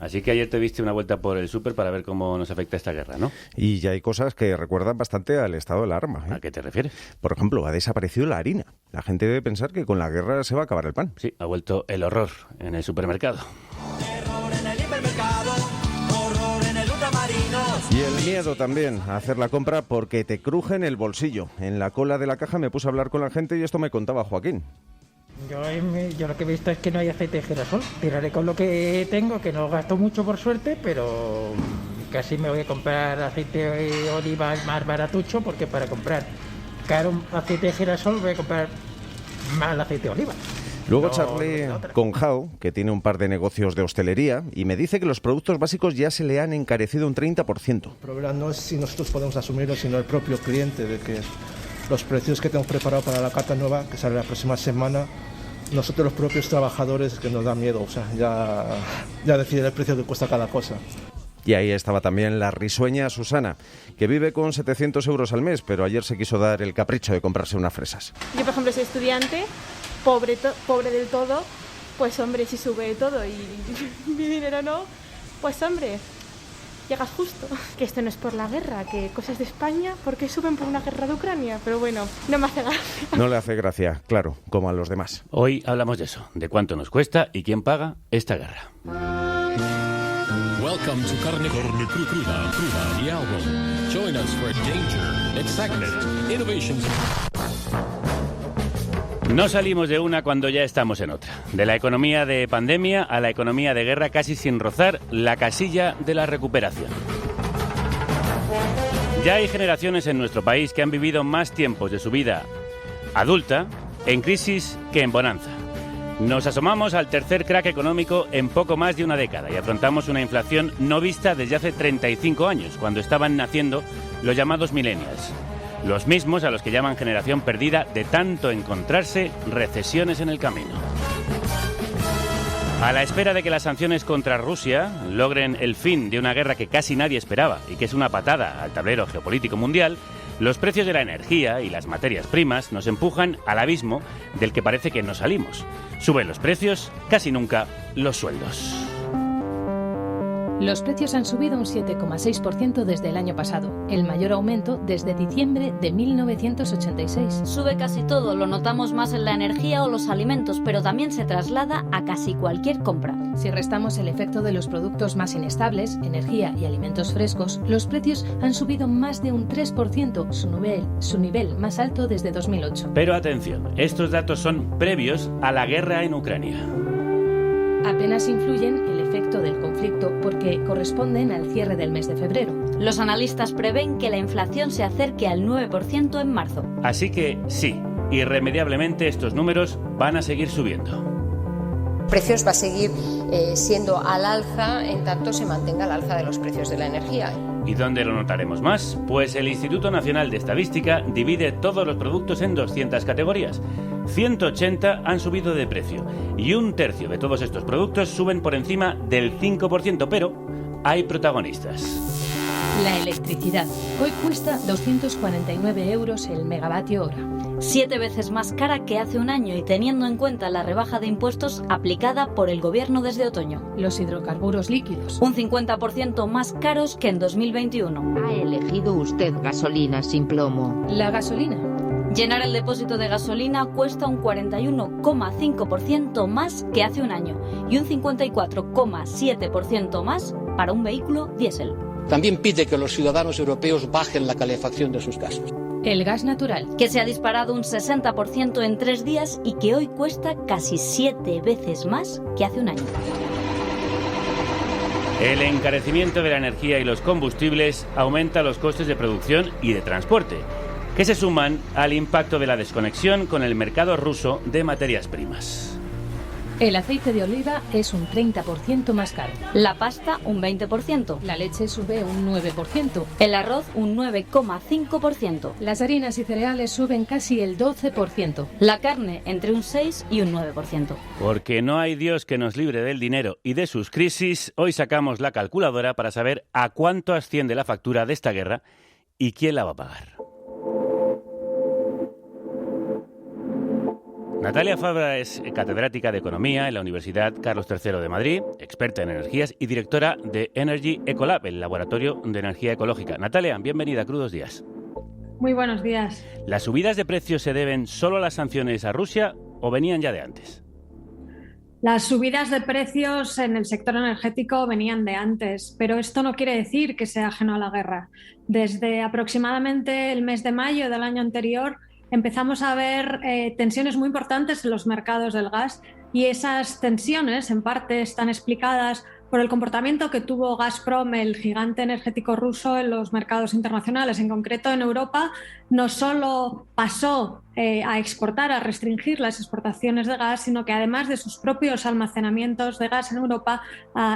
Así que ayer te diste una vuelta por el súper para ver cómo nos afecta esta guerra, ¿no? Y ya hay cosas que recuerdan bastante al estado de alarma, ¿eh? ¿A qué te refieres? Por ejemplo, ha desaparecido la harina. La gente debe pensar que con la guerra se va a acabar el pan. Sí, ha vuelto el horror en el supermercado. Terror en el hipermercado, horror en el ultramarinos. Y el miedo también a hacer la compra porque te cruje en el bolsillo. En la cola de la caja me puse a hablar con la gente y esto me contaba Joaquín. Yo lo que he visto es que no hay aceite de girasol. Tiraré con lo que tengo, que no gasto mucho por suerte, pero casi me voy a comprar aceite de oliva más baratucho, porque para comprar caro aceite de girasol voy a comprar mal aceite de oliva. Luego No, charlé no, otra. con Jao, que tiene un par de negocios de hostelería, y me dice que los productos básicos ya se le han encarecido un 30%. El problema no es si nosotros podemos asumirlo, sino el propio cliente, de que los precios que tenemos preparados para la carta nueva, que sale la próxima semana, nosotros los propios trabajadores, que nos da miedo, o sea, ya deciden el precio que cuesta cada cosa. Y ahí estaba también la risueña Susana, que vive con 700 euros al mes, pero ayer se quiso dar el capricho de comprarse unas fresas. Yo, por ejemplo, soy estudiante, pobre del todo, pues hombre, si sube todo y mi dinero no, pues hombre, llegas justo. Que esto no es por la guerra, que cosas de España, ¿por qué suben por una guerra de Ucrania? Pero bueno, no me hace gracia. No le hace gracia, claro, como a los demás. Hoy hablamos de eso, de cuánto nos cuesta y quién paga esta guerra. Welcome to Carne Cruda, the album. Join us for danger, excitement, innovations. No salimos de una cuando ya estamos en otra. De la economía de pandemia a la economía de guerra, casi sin rozar la casilla de la recuperación. Ya hay generaciones en nuestro país que han vivido más tiempos de su vida adulta en crisis que en bonanza. Nos asomamos al tercer crack económico en poco más de una década y afrontamos una inflación no vista desde hace 35 años, cuando estaban naciendo los llamados millennials. Los mismos a los que llaman generación perdida de tanto encontrarse recesiones en el camino. A la espera de que las sanciones contra Rusia logren el fin de una guerra que casi nadie esperaba y que es una patada al tablero geopolítico mundial, los precios de la energía y las materias primas nos empujan al abismo del que parece que no salimos. Suben los precios, casi nunca los sueldos. Los precios han subido un 7,6% desde el año pasado, el mayor aumento desde diciembre de 1986. Sube casi todo, lo notamos más en la energía o los alimentos, pero también se traslada a casi cualquier compra. Si restamos el efecto de los productos más inestables, energía y alimentos frescos, los precios han subido más de un 3%, su nivel más alto desde 2008. Pero atención, estos datos son previos a la guerra en Ucrania. Apenas influyen el efecto del conflicto porque corresponden al cierre del mes de febrero. Los analistas prevén que la inflación se acerque al 9% en marzo. Así que sí, irremediablemente estos números van a seguir subiendo. Precios va a seguir siendo al alza en tanto se mantenga el alza de los precios de la energía. ¿Y dónde lo notaremos más? Pues el Instituto Nacional de Estadística divide todos los productos en 200 categorías. 180 han subido de precio y un tercio de todos estos productos suben por encima del 5%, pero hay protagonistas. La electricidad. Hoy cuesta 249 euros el megavatio hora. 7 veces más cara que hace un año y teniendo en cuenta la rebaja de impuestos aplicada por el gobierno desde otoño. Los hidrocarburos líquidos. Un 50% más caros que en 2021. Ha elegido usted gasolina sin plomo. La gasolina. Llenar el depósito de gasolina cuesta un 41,5% más que hace un año y un 54,7% más para un vehículo diésel. También pide que los ciudadanos europeos bajen la calefacción de sus casas. El gas natural. Que se ha disparado un 60% en 3 días y que hoy cuesta casi 7 veces más que hace un año. El encarecimiento de la energía y los combustibles aumenta los costes de producción y de transporte, que se suman al impacto de la desconexión con el mercado ruso de materias primas. El aceite de oliva es un 30% más caro. La pasta un 20%. La leche sube un 9%. El arroz un 9,5%. Las harinas y cereales suben casi el 12%. La carne entre un 6 y un 9%. Porque no hay Dios que nos libre del dinero y de sus crisis, hoy sacamos la calculadora para saber a cuánto asciende la factura de esta guerra y quién la va a pagar. Natalia Fabra es catedrática de Economía en la Universidad Carlos III de Madrid, experta en energías y directora de Energy Ecolab, el laboratorio de energía ecológica. Natalia, bienvenida a Crudos Días. Muy buenos días. ¿Las subidas de precios se deben solo a las sanciones a Rusia o venían ya de antes? Las subidas de precios en el sector energético venían de antes, pero esto no quiere decir que sea ajeno a la guerra. Desde aproximadamente el mes de mayo del año anterior empezamos a ver tensiones muy importantes en los mercados del gas, y esas tensiones en parte están explicadas por el comportamiento que tuvo Gazprom, el gigante energético ruso, en los mercados internacionales. En concreto, en Europa no solo pasó a exportar, a restringir las exportaciones de gas, sino que además de sus propios almacenamientos de gas en Europa,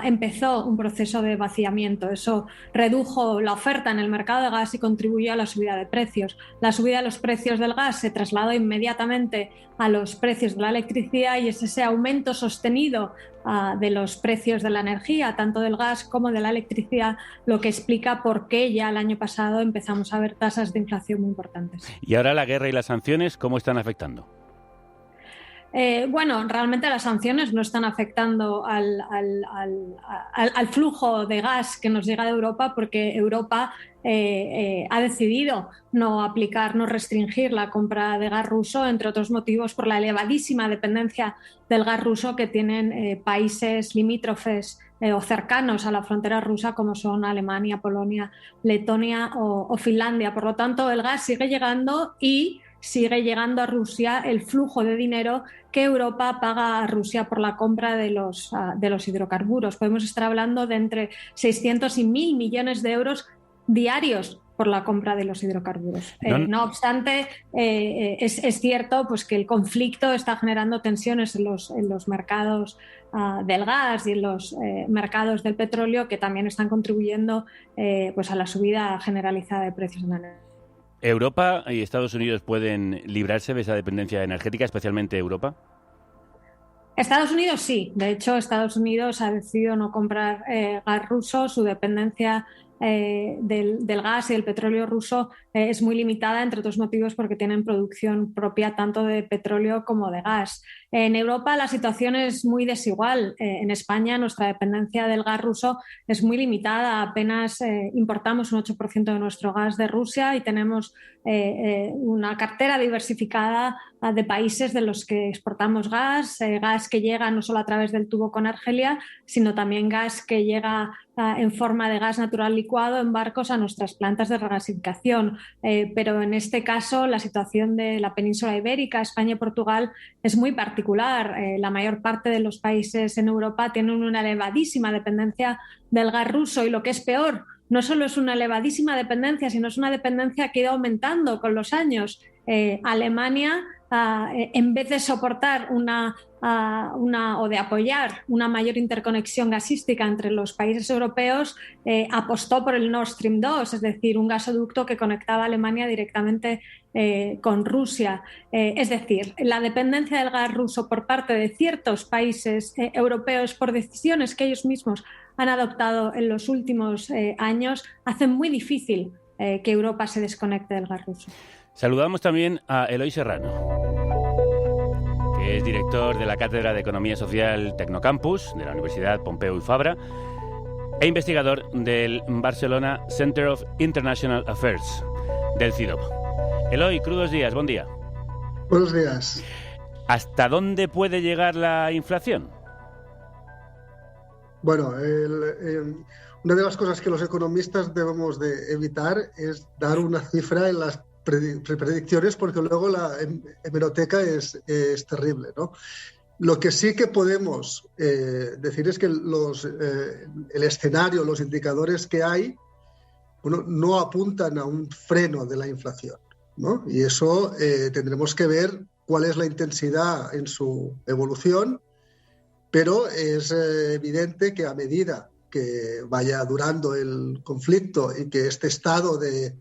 empezó un proceso de vaciamiento. Eso redujo la oferta en el mercado de gas y contribuyó a la subida de precios. La subida de los precios del gas se trasladó inmediatamente a los precios de la electricidad, y es ese aumento sostenido de los precios de la energía, tanto del gas como de la electricidad, lo que explica por qué ya el año pasado empezamos a ver tasas de inflación muy importantes. ¿Y ahora la guerra y las sanciones cómo están afectando? Bueno, realmente las sanciones no están afectando al flujo de gas que nos llega de Europa, porque Europa ha decidido no restringir la compra de gas ruso, entre otros motivos por la elevadísima dependencia del gas ruso que tienen países limítrofes o cercanos a la frontera rusa, como son Alemania, Polonia, Letonia o Finlandia. Por lo tanto, el gas sigue llegando y sigue llegando a Rusia el flujo de dinero que Europa paga a Rusia por la compra de los hidrocarburos. Podemos estar hablando de entre 600 y 1.000 millones de euros diarios por la compra de los hidrocarburos. No obstante, es cierto pues, que el conflicto está generando tensiones en los mercados del gas y en los mercados del petróleo, que también están contribuyendo pues, a la subida generalizada de precios en la energía. ¿Europa y Estados Unidos pueden librarse de esa dependencia energética, especialmente Europa? Estados Unidos sí. De hecho, Estados Unidos ha decidido no comprar gas ruso. Su dependencia del gas y del petróleo ruso es muy limitada, entre otros motivos porque tienen producción propia tanto de petróleo como de gas. En Europa la situación es muy desigual. En España nuestra dependencia del gas ruso es muy limitada. Apenas importamos un 8% de nuestro gas de Rusia, y tenemos una cartera diversificada de países de los que exportamos gas que llega no solo a través del tubo con Argelia, sino también gas que llega en forma de gas natural licuado en barcos a nuestras plantas de regasificación. Pero en este caso la situación de la península ibérica, España y Portugal, es muy particular. La mayor parte de los países en Europa tienen una elevadísima dependencia del gas ruso, y lo que es peor, no solo es una elevadísima dependencia, sino es una dependencia que ha ido aumentando con los años. Alemania, en vez de soportar o de apoyar una mayor interconexión gasística entre los países europeos, apostó por el Nord Stream 2, es decir, un gasoducto que conectaba a Alemania directamente con Rusia. Es decir, la dependencia del gas ruso por parte de ciertos países europeos, por decisiones que ellos mismos han adoptado en los últimos años, hace muy difícil que Europa se desconecte del gas ruso. Saludamos también a Eloy Serrano, que es director de la Cátedra de Economía Social Tecnocampus de la Universidad Pompeu Fabra e investigador del Barcelona Center of International Affairs, del CIDOB. Eloy, Crudos Días, buen día. Buenos días. ¿Hasta dónde puede llegar la inflación? Bueno, una de las cosas que los economistas debemos de evitar es dar una cifra en las predicciones, porque luego la hemeroteca es terrible, ¿no? Lo que sí que podemos decir es que el escenario, los indicadores que hay, no apuntan a un freno de la inflación, ¿no? Y eso tendremos que ver cuál es la intensidad en su evolución, pero es evidente que a medida que vaya durando el conflicto y que este estado de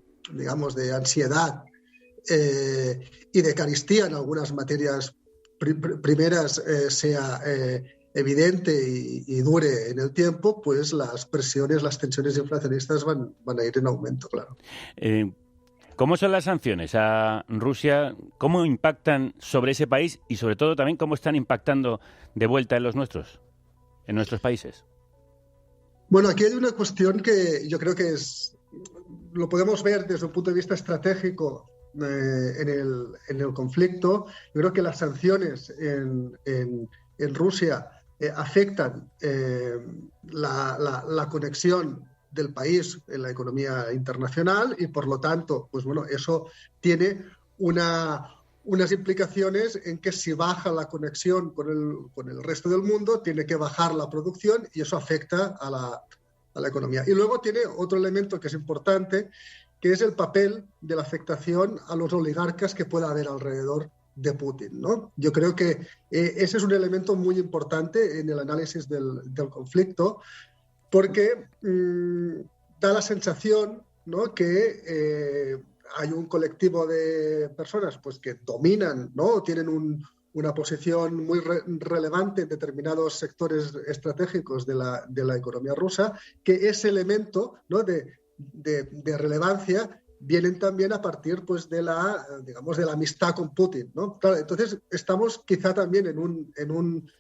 ansiedad y de carestía en algunas materias primeras sea evidente y dure en el tiempo, pues las tensiones inflacionistas van a ir en aumento, claro. ¿Cómo son las sanciones a Rusia? ¿Cómo impactan sobre ese país? Y sobre todo también, ¿cómo están impactando de vuelta en los nuestros, en nuestros países? Bueno, aquí hay una cuestión que yo creo que lo podemos ver desde un punto de vista estratégico en el conflicto. Yo creo que las sanciones en Rusia afectan la conexión del país en la economía internacional y, por lo tanto, pues bueno, eso tiene unas implicaciones en que si baja la conexión con el resto del mundo, tiene que bajar la producción y eso afecta a la economía. Y luego tiene otro elemento que es importante, que es el papel de la afectación a los oligarcas que pueda haber alrededor de Putin, ¿no? Yo creo que ese es un elemento muy importante en el análisis del conflicto, porque da la sensación, ¿no?, que hay un colectivo de personas pues, que dominan, ¿no?, tienen una posición muy relevante en determinados sectores estratégicos de la economía rusa, que ese elemento, ¿no?, de relevancia vienen también a partir pues, de la amistad con Putin, ¿no? Claro, entonces estamos quizá también en un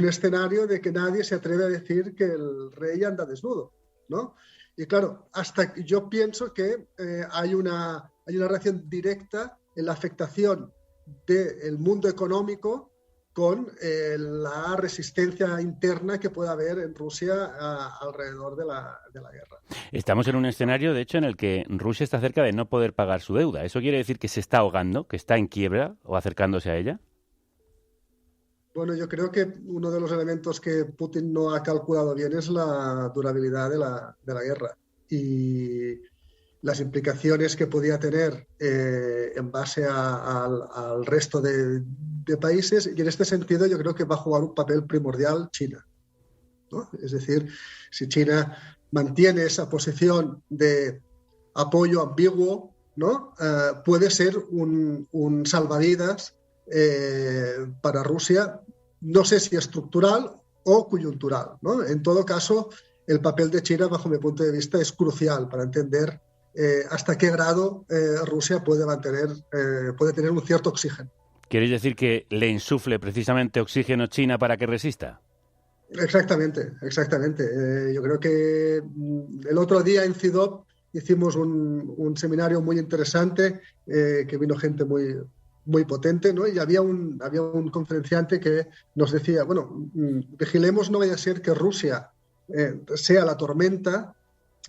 escenario de que nadie se atreve a decir que el rey anda desnudo, ¿no? Y claro, hasta yo pienso que hay una relación directa en la afectación del mundo económico con la resistencia interna que pueda haber en Rusia alrededor de la guerra. Estamos en un escenario, de hecho, en el que Rusia está cerca de no poder pagar su deuda. ¿Eso quiere decir que se está ahogando, que está en quiebra o acercándose a ella? Bueno, yo creo que uno de los elementos que Putin no ha calculado bien es la durabilidad de la guerra y las implicaciones que podía tener en base al resto de países. Y en este sentido yo creo que va a jugar un papel primordial China, ¿no? Es decir, si China mantiene esa posición de apoyo ambiguo, ¿no?, puede ser un salvavidas para Rusia, no sé si estructural o coyuntural, ¿no? En todo caso, el papel de China, bajo mi punto de vista, es crucial para entender hasta qué grado Rusia puede tener un cierto oxígeno. ¿Quieres decir que le insufle precisamente oxígeno China para que resista? Exactamente. Yo creo que el otro día en CIDOB hicimos un seminario muy interesante, que vino gente muy potente, ¿no? Y había un conferenciante que nos decía, bueno, vigilemos, no vaya a ser que Rusia sea la tormenta,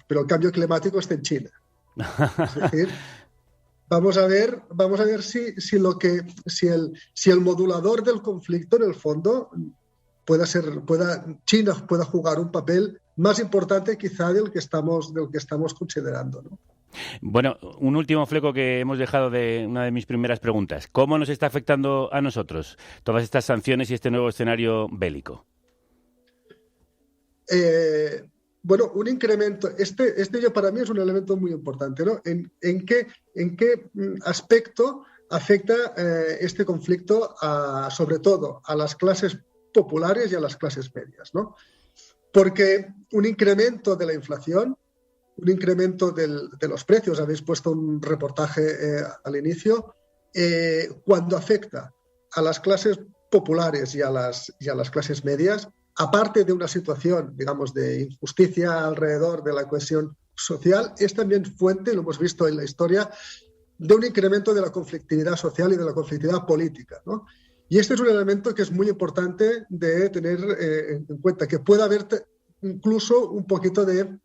pero el cambio climático esté en China. Es decir, vamos a ver si el modulador del conflicto, en el fondo, China pueda jugar un papel más importante quizá del que estamos considerando, ¿no? Bueno, un último fleco que hemos dejado de una de mis primeras preguntas. ¿Cómo nos está afectando a nosotros todas estas sanciones y este nuevo escenario bélico? Bueno, un incremento. Este yo para mí es un elemento muy importante, ¿no? ¿En qué aspecto afecta este conflicto sobre todo a las clases populares y a las clases medias, ¿no? Porque un incremento de la inflación, un incremento de los precios, habéis puesto un reportaje al inicio, cuando afecta a las clases populares y a las clases medias, aparte de una situación, digamos, de injusticia alrededor de la cohesión social, es también fuente, lo hemos visto en la historia, de un incremento de la conflictividad social y de la conflictividad política, ¿no? Y este es un elemento que es muy importante de tener en cuenta, que puede haber incluso un poquito de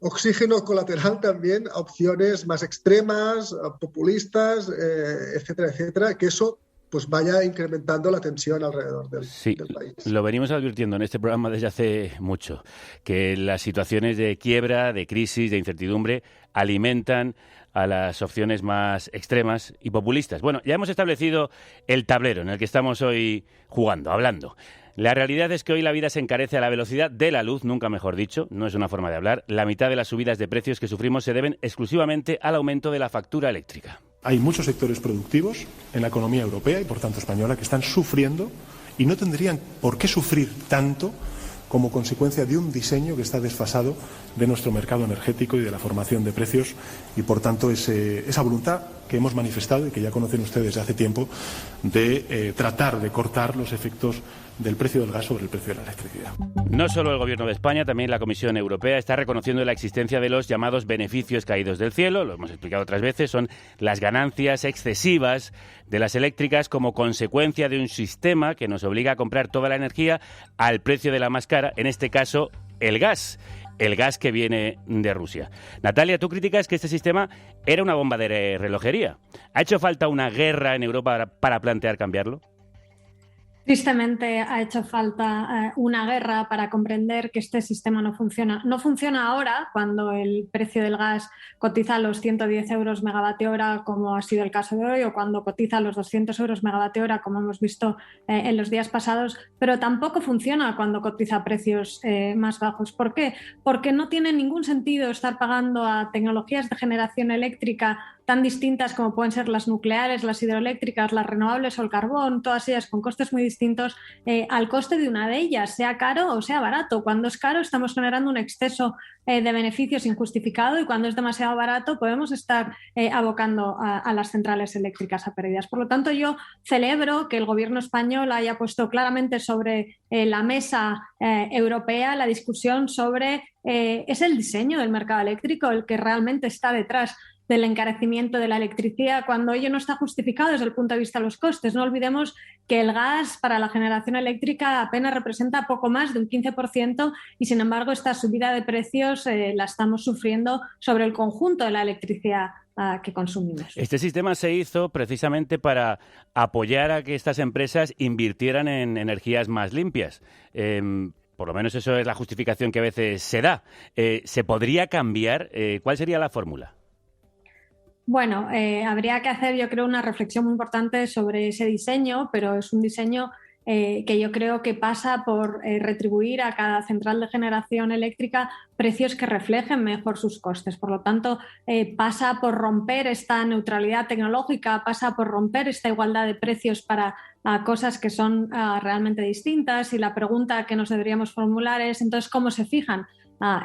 oxígeno colateral también a opciones más extremas, populistas, etcétera, etcétera, que eso pues vaya incrementando la tensión alrededor del país. Lo venimos advirtiendo en este programa desde hace mucho, que las situaciones de quiebra, de crisis, de incertidumbre alimentan a las opciones más extremas y populistas. Bueno, ya hemos establecido el tablero en el que estamos hoy jugando, hablando. La realidad es que hoy la vida se encarece a la velocidad de la luz, nunca mejor dicho, no es una forma de hablar. La mitad de las subidas de precios que sufrimos se deben exclusivamente al aumento de la factura eléctrica. Hay muchos sectores productivos en la economía europea y por tanto española que están sufriendo y no tendrían por qué sufrir tanto como consecuencia de un diseño que está desfasado de nuestro mercado energético y de la formación de precios, y por tanto esa voluntad que hemos manifestado y que ya conocen ustedes desde hace tiempo de tratar de cortar los efectos del precio del gas sobre el precio de la electricidad. No solo el Gobierno de España, también la Comisión Europea está reconociendo la existencia de los llamados beneficios caídos del cielo. Lo hemos explicado otras veces, son las ganancias excesivas de las eléctricas como consecuencia de un sistema que nos obliga a comprar toda la energía al precio de la más cara, en este caso el gas que viene de Rusia. Natalia, tú criticas que este sistema era una bomba de relojería. ¿Ha hecho falta una guerra en Europa para plantear cambiarlo? Tristemente ha hecho falta una guerra para comprender que este sistema no funciona. No funciona ahora, cuando el precio del gas cotiza a los 110 euros megavatio hora, como ha sido el caso de hoy, o cuando cotiza a los 200 euros megavatio hora, como hemos visto en los días pasados, pero tampoco funciona cuando cotiza a precios más bajos. ¿Por qué? Porque no tiene ningún sentido estar pagando a tecnologías de generación eléctrica tan distintas como pueden ser las nucleares, las hidroeléctricas, las renovables o el carbón, todas ellas con costes muy distintos, al coste de una de ellas, sea caro o sea barato. Cuando es caro estamos generando un exceso de beneficios injustificado, y cuando es demasiado barato podemos estar abocando a las centrales eléctricas a pérdidas. Por lo tanto, yo celebro que el Gobierno español haya puesto claramente sobre la mesa europea la discusión sobre es el diseño del mercado eléctrico el que realmente está detrás del encarecimiento de la electricidad, cuando ello no está justificado desde el punto de vista de los costes. No olvidemos que el gas para la generación eléctrica apenas representa poco más de un 15%, y sin embargo esta subida de precios la estamos sufriendo sobre el conjunto de la electricidad que consumimos. Este sistema se hizo precisamente para apoyar a que estas empresas invirtieran en energías más limpias. Por lo menos eso es la justificación que a veces se da. ¿Se podría cambiar? ¿Cuál sería la fórmula? Bueno, habría que hacer, yo creo, una reflexión muy importante sobre ese diseño, pero es un diseño que yo creo que pasa por retribuir a cada central de generación eléctrica precios que reflejen mejor sus costes. Por lo tanto, pasa por romper esta neutralidad tecnológica, pasa por romper esta igualdad de precios para cosas que son realmente distintas, y la pregunta que nos deberíamos formular es, entonces, ¿cómo se fijan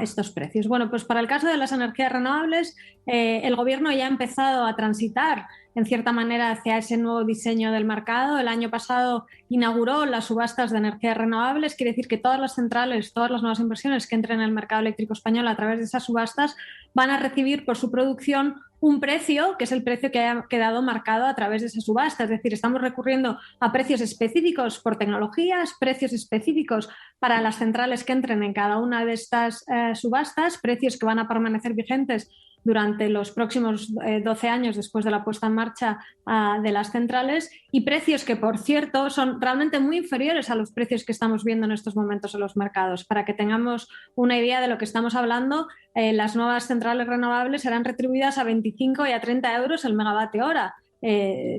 estos precios? Bueno, pues para el caso de las energías renovables, el Gobierno ya ha empezado a transitar en cierta manera hacia ese nuevo diseño del mercado. El año pasado inauguró las subastas de energías renovables. Quiere decir que todas las centrales, todas las nuevas inversiones que entren en el mercado eléctrico español a través de esas subastas van a recibir por su producción un precio que es el precio que ha quedado marcado a través de esa subasta. Es decir, estamos recurriendo a precios específicos por tecnologías, precios específicos para las centrales que entren en cada una de estas subastas, precios que van a permanecer vigentes durante los próximos 12 años después de la puesta en marcha de las centrales, y precios que, por cierto, son realmente muy inferiores a los precios que estamos viendo en estos momentos en los mercados. Para que tengamos una idea de lo que estamos hablando, las nuevas centrales renovables serán retribuidas a 25 y a 30 euros el megavatio hora.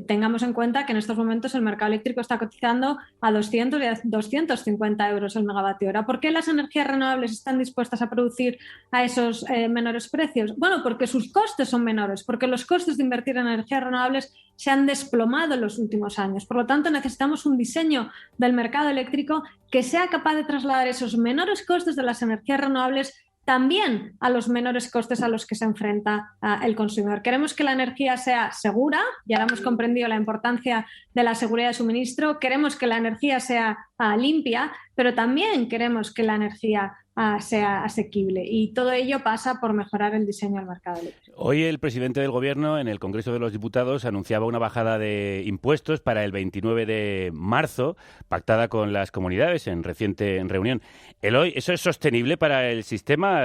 Tengamos en cuenta que en estos momentos el mercado eléctrico está cotizando a 200 y a 250 euros el megavatio hora. ¿Por qué las energías renovables están dispuestas a producir a esos menores precios? Bueno, porque sus costes son menores, porque los costes de invertir en energías renovables se han desplomado en los últimos años. Por lo tanto, necesitamos un diseño del mercado eléctrico que sea capaz de trasladar esos menores costes de las energías renovables también a los menores costes a los que se enfrenta el consumidor. Queremos que la energía sea segura, y ahora hemos comprendido la importancia de la seguridad de suministro. Queremos que la energía sea limpia, pero también queremos que la energía sea asequible, y todo ello pasa por mejorar el diseño del mercado eléctrico. Hoy el presidente del Gobierno en el Congreso de los Diputados anunciaba una bajada de impuestos para el 29 de marzo, pactada con las comunidades en reciente reunión. Eloy, ¿eso es sostenible para el sistema?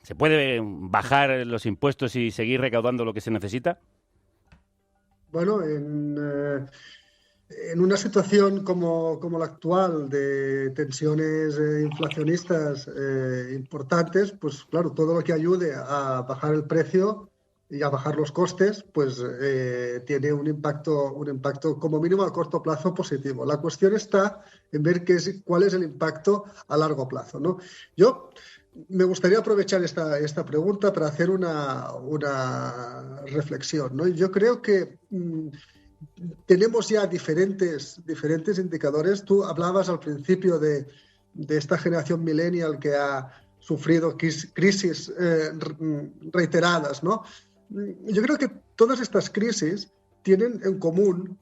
¿Se puede bajar los impuestos y seguir recaudando lo que se necesita? Bueno, en una situación como la actual, de tensiones inflacionistas importantes, pues claro, todo lo que ayude a bajar el precio y a bajar los costes, pues tiene un impacto como mínimo a corto plazo positivo. La cuestión está en ver cuál es el impacto a largo plazo, ¿no? Yo me gustaría aprovechar esta pregunta para hacer una reflexión, ¿no? Yo creo que tenemos ya diferentes indicadores. Tú hablabas al principio de de esta generación millennial que ha sufrido crisis reiteradas, ¿no? Yo creo que todas estas crisis tienen en común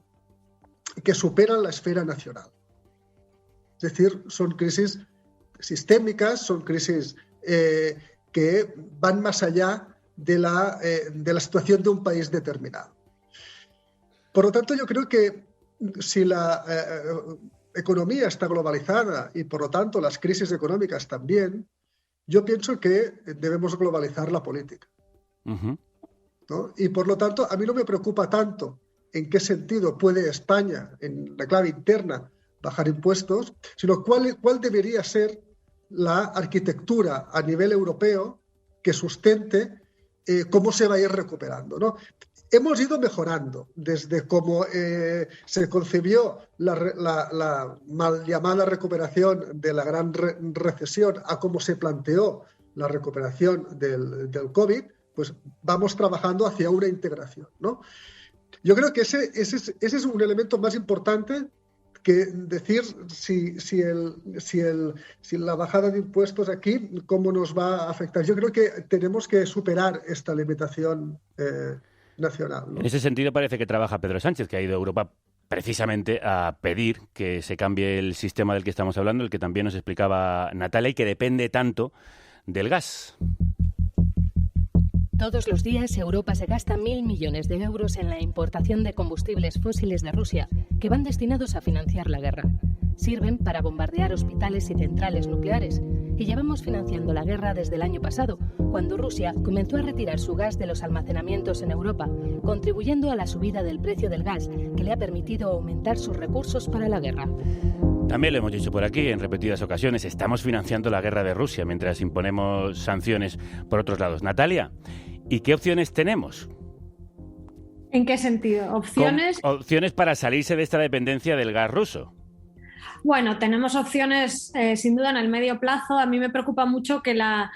que superan la esfera nacional. Es decir, son crisis sistémicas, son crisis que van más allá de la situación de un país determinado. Por lo tanto, yo creo que si la economía está globalizada y, por lo tanto, las crisis económicas también, yo pienso que debemos globalizar la política. Uh-huh. ¿No? Y, por lo tanto, a mí no me preocupa tanto en qué sentido puede España, en la clave interna, bajar impuestos, sino cuál debería ser la arquitectura a nivel europeo que sustente cómo se va a ir recuperando, ¿no? Hemos ido mejorando desde cómo se concibió la mal llamada recuperación de la gran recesión a cómo se planteó la recuperación del COVID, pues vamos trabajando hacia una integración, ¿no? Yo creo que ese es un elemento más importante que decir si la bajada de impuestos aquí, cómo nos va a afectar. Yo creo que tenemos que superar esta limitación nacional, ¿no? En ese sentido parece que trabaja Pedro Sánchez, que ha ido a Europa precisamente a pedir que se cambie el sistema del que estamos hablando, el que también nos explicaba Natalia, y que depende tanto del gas. Todos los días Europa se gasta 1.000 millones de euros en la importación de combustibles fósiles de Rusia, que van destinados a financiar la guerra. Sirven para bombardear hospitales y centrales nucleares. Y llevamos financiando la guerra desde el año pasado, cuando Rusia comenzó a retirar su gas de los almacenamientos en Europa, contribuyendo a la subida del precio del gas, que le ha permitido aumentar sus recursos para la guerra. También lo hemos dicho por aquí en repetidas ocasiones, estamos financiando la guerra de Rusia mientras imponemos sanciones por otros lados. Natalia, ¿y qué opciones tenemos? ¿En qué sentido? ¿Opciones? Opciones para salirse de esta dependencia del gas ruso. Bueno, tenemos opciones sin duda en el medio plazo. A mí me preocupa mucho que una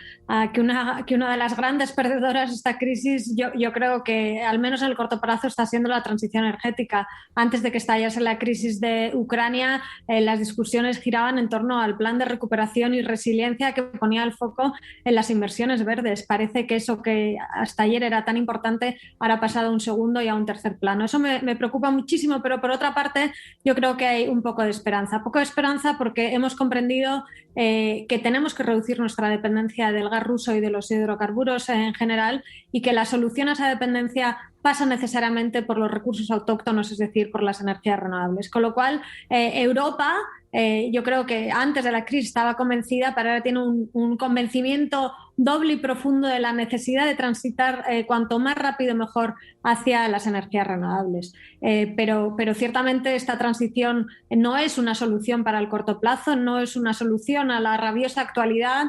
de las grandes perdedoras de esta crisis, yo creo que al menos en el corto plazo está siendo la transición energética. Antes de que estallase la crisis de Ucrania, las discusiones giraban en torno al plan de recuperación y resiliencia que ponía el foco en las inversiones verdes. Parece que eso que hasta ayer era tan importante ahora ha pasado a un segundo y a un tercer plano. Eso me preocupa muchísimo, pero por otra parte yo creo que hay un poco de esperanza. Poco de esperanza porque hemos comprendido que tenemos que reducir nuestra dependencia del gas ruso y de los hidrocarburos en general, y que la solución a esa dependencia pasa necesariamente por los recursos autóctonos, es decir, por las energías renovables. Con lo cual, Europa, yo creo que antes de la crisis estaba convencida, pero ahora tiene un convencimiento doble y profundo de la necesidad de transitar cuanto más rápido mejor hacia las energías renovables. Pero ciertamente esta transición no es una solución para el corto plazo, no es una solución a la rabiosa actualidad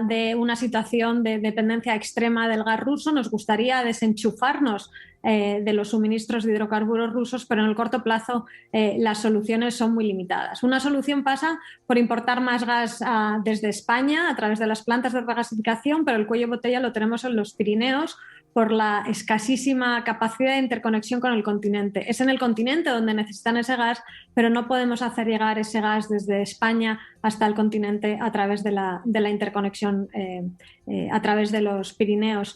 de una situación de dependencia extrema del gas ruso. Nos gustaría desenchufarnos de los suministros de hidrocarburos rusos, pero en el corto plazo las soluciones son muy limitadas. Una solución pasa por importar más gas desde España a través de las plantas de regasificación, pero el cuello de botella lo tenemos en los Pirineos por la escasísima capacidad de interconexión con el continente. Es en el continente donde necesitan ese gas, pero no podemos hacer llegar ese gas desde España hasta el continente a través de la interconexión a través de los Pirineos.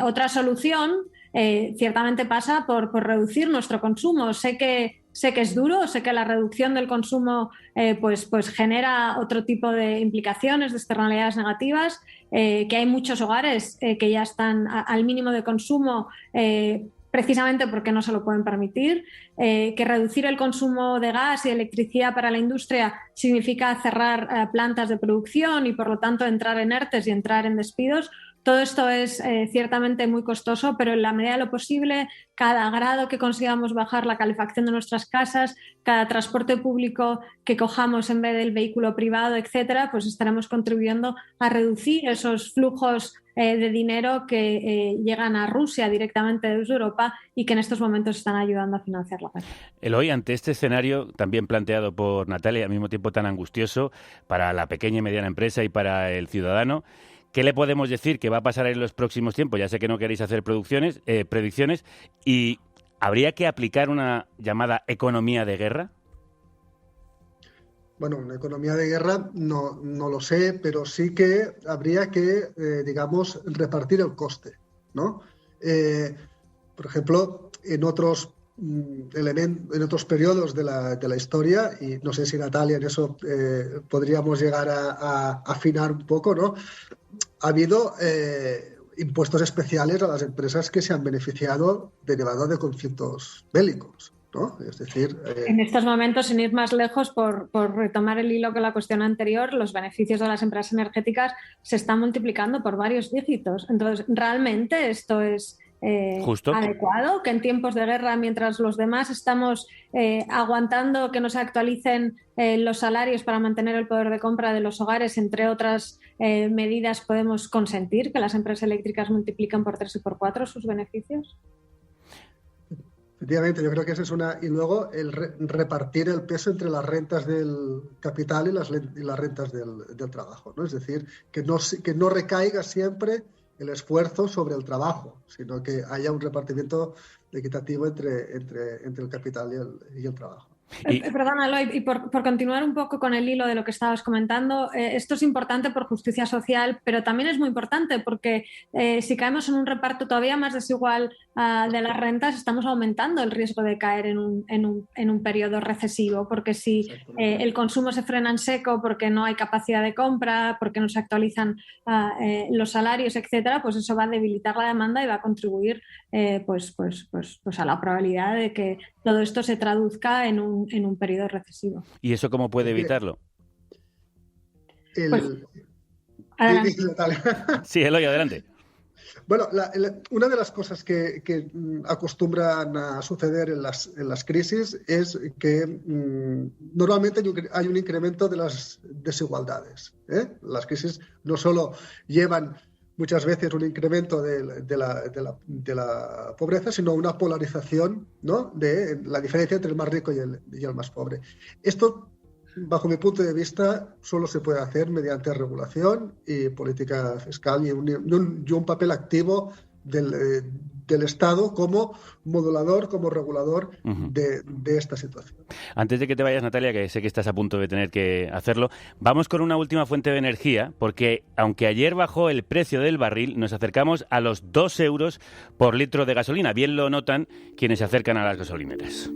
Otra solución ciertamente pasa por reducir nuestro consumo. Sé que es duro, sé que la reducción del consumo pues genera otro tipo de implicaciones, de externalidades negativas, que hay muchos hogares que ya están al mínimo de consumo precisamente porque no se lo pueden permitir, que reducir el consumo de gas y electricidad para la industria significa cerrar plantas de producción y por lo tanto entrar en ERTEs y entrar en despidos. Todo esto es ciertamente muy costoso, pero en la medida de lo posible, cada grado que consigamos bajar la calefacción de nuestras casas, cada transporte público que cojamos en vez del vehículo privado, etcétera, pues estaremos contribuyendo a reducir esos flujos de dinero que llegan a Rusia directamente desde Europa y que en estos momentos están ayudando a financiar la guerra. Eloy, ante este escenario también planteado por Natalia, al mismo tiempo tan angustioso para la pequeña y mediana empresa y para el ciudadano, ¿qué le podemos decir que va a pasar en los próximos tiempos? Ya sé que no queréis hacer predicciones, y ¿habría que aplicar una llamada economía de guerra? Bueno, una economía de guerra no lo sé, pero sí que habría que, digamos, repartir el coste, ¿no? Por ejemplo, en otros periodos de la historia, y no sé si Natalia en eso podríamos llegar a afinar un poco, ¿no? Ha habido impuestos especiales a las empresas que se han beneficiado derivado de conflictos bélicos, ¿no? Es decir, en estos momentos, sin ir más lejos, por retomar el hilo con la cuestión anterior, los beneficios de las empresas energéticas se están multiplicando por varios dígitos. Entonces, ¿realmente esto es adecuado? Que en tiempos de guerra, mientras los demás estamos aguantando que no se actualicen los salarios para mantener el poder de compra de los hogares, entre otras medidas, podemos consentir que las empresas eléctricas multiplican por 3 y por 4 sus beneficios? Efectivamente, yo creo que esa es una... Y luego el repartir el peso entre las rentas del capital y las rentas del trabajo, ¿no? Es decir, que no recaiga siempre el esfuerzo sobre el trabajo, sino que haya un repartimiento equitativo entre el capital y el trabajo. Perdona, Eloy, y por continuar un poco con el hilo de lo que estabas comentando, esto es importante por justicia social, pero también es muy importante porque si caemos en un reparto todavía más desigual de las rentas, estamos aumentando el riesgo de caer en un periodo recesivo, porque si el consumo se frena en seco porque no hay capacidad de compra, porque no se actualizan los salarios, etcétera, pues eso va a debilitar la demanda y va a contribuir pues a la probabilidad de que todo esto se traduzca en un periodo recesivo. ¿Y eso cómo puede evitarlo? Sí, Eloy, adelante. Bueno, una de las cosas que acostumbran a suceder en las crisis es que normalmente hay un incremento de las desigualdades. Las crisis no solo llevan muchas veces un incremento de la pobreza, sino una polarización, ¿no?, de la diferencia entre el más rico y el más pobre. Esto, bajo mi punto de vista, solo se puede hacer mediante regulación y política fiscal y un papel activo del Estado como modulador, como regulador de esta situación. Antes de que te vayas, Natalia, que sé que estás a punto de tener que hacerlo, vamos con una última fuente de energía, porque aunque ayer bajó el precio del barril, nos acercamos a los 2 euros por litro de gasolina. Bien lo notan quienes se acercan a las gasolineras.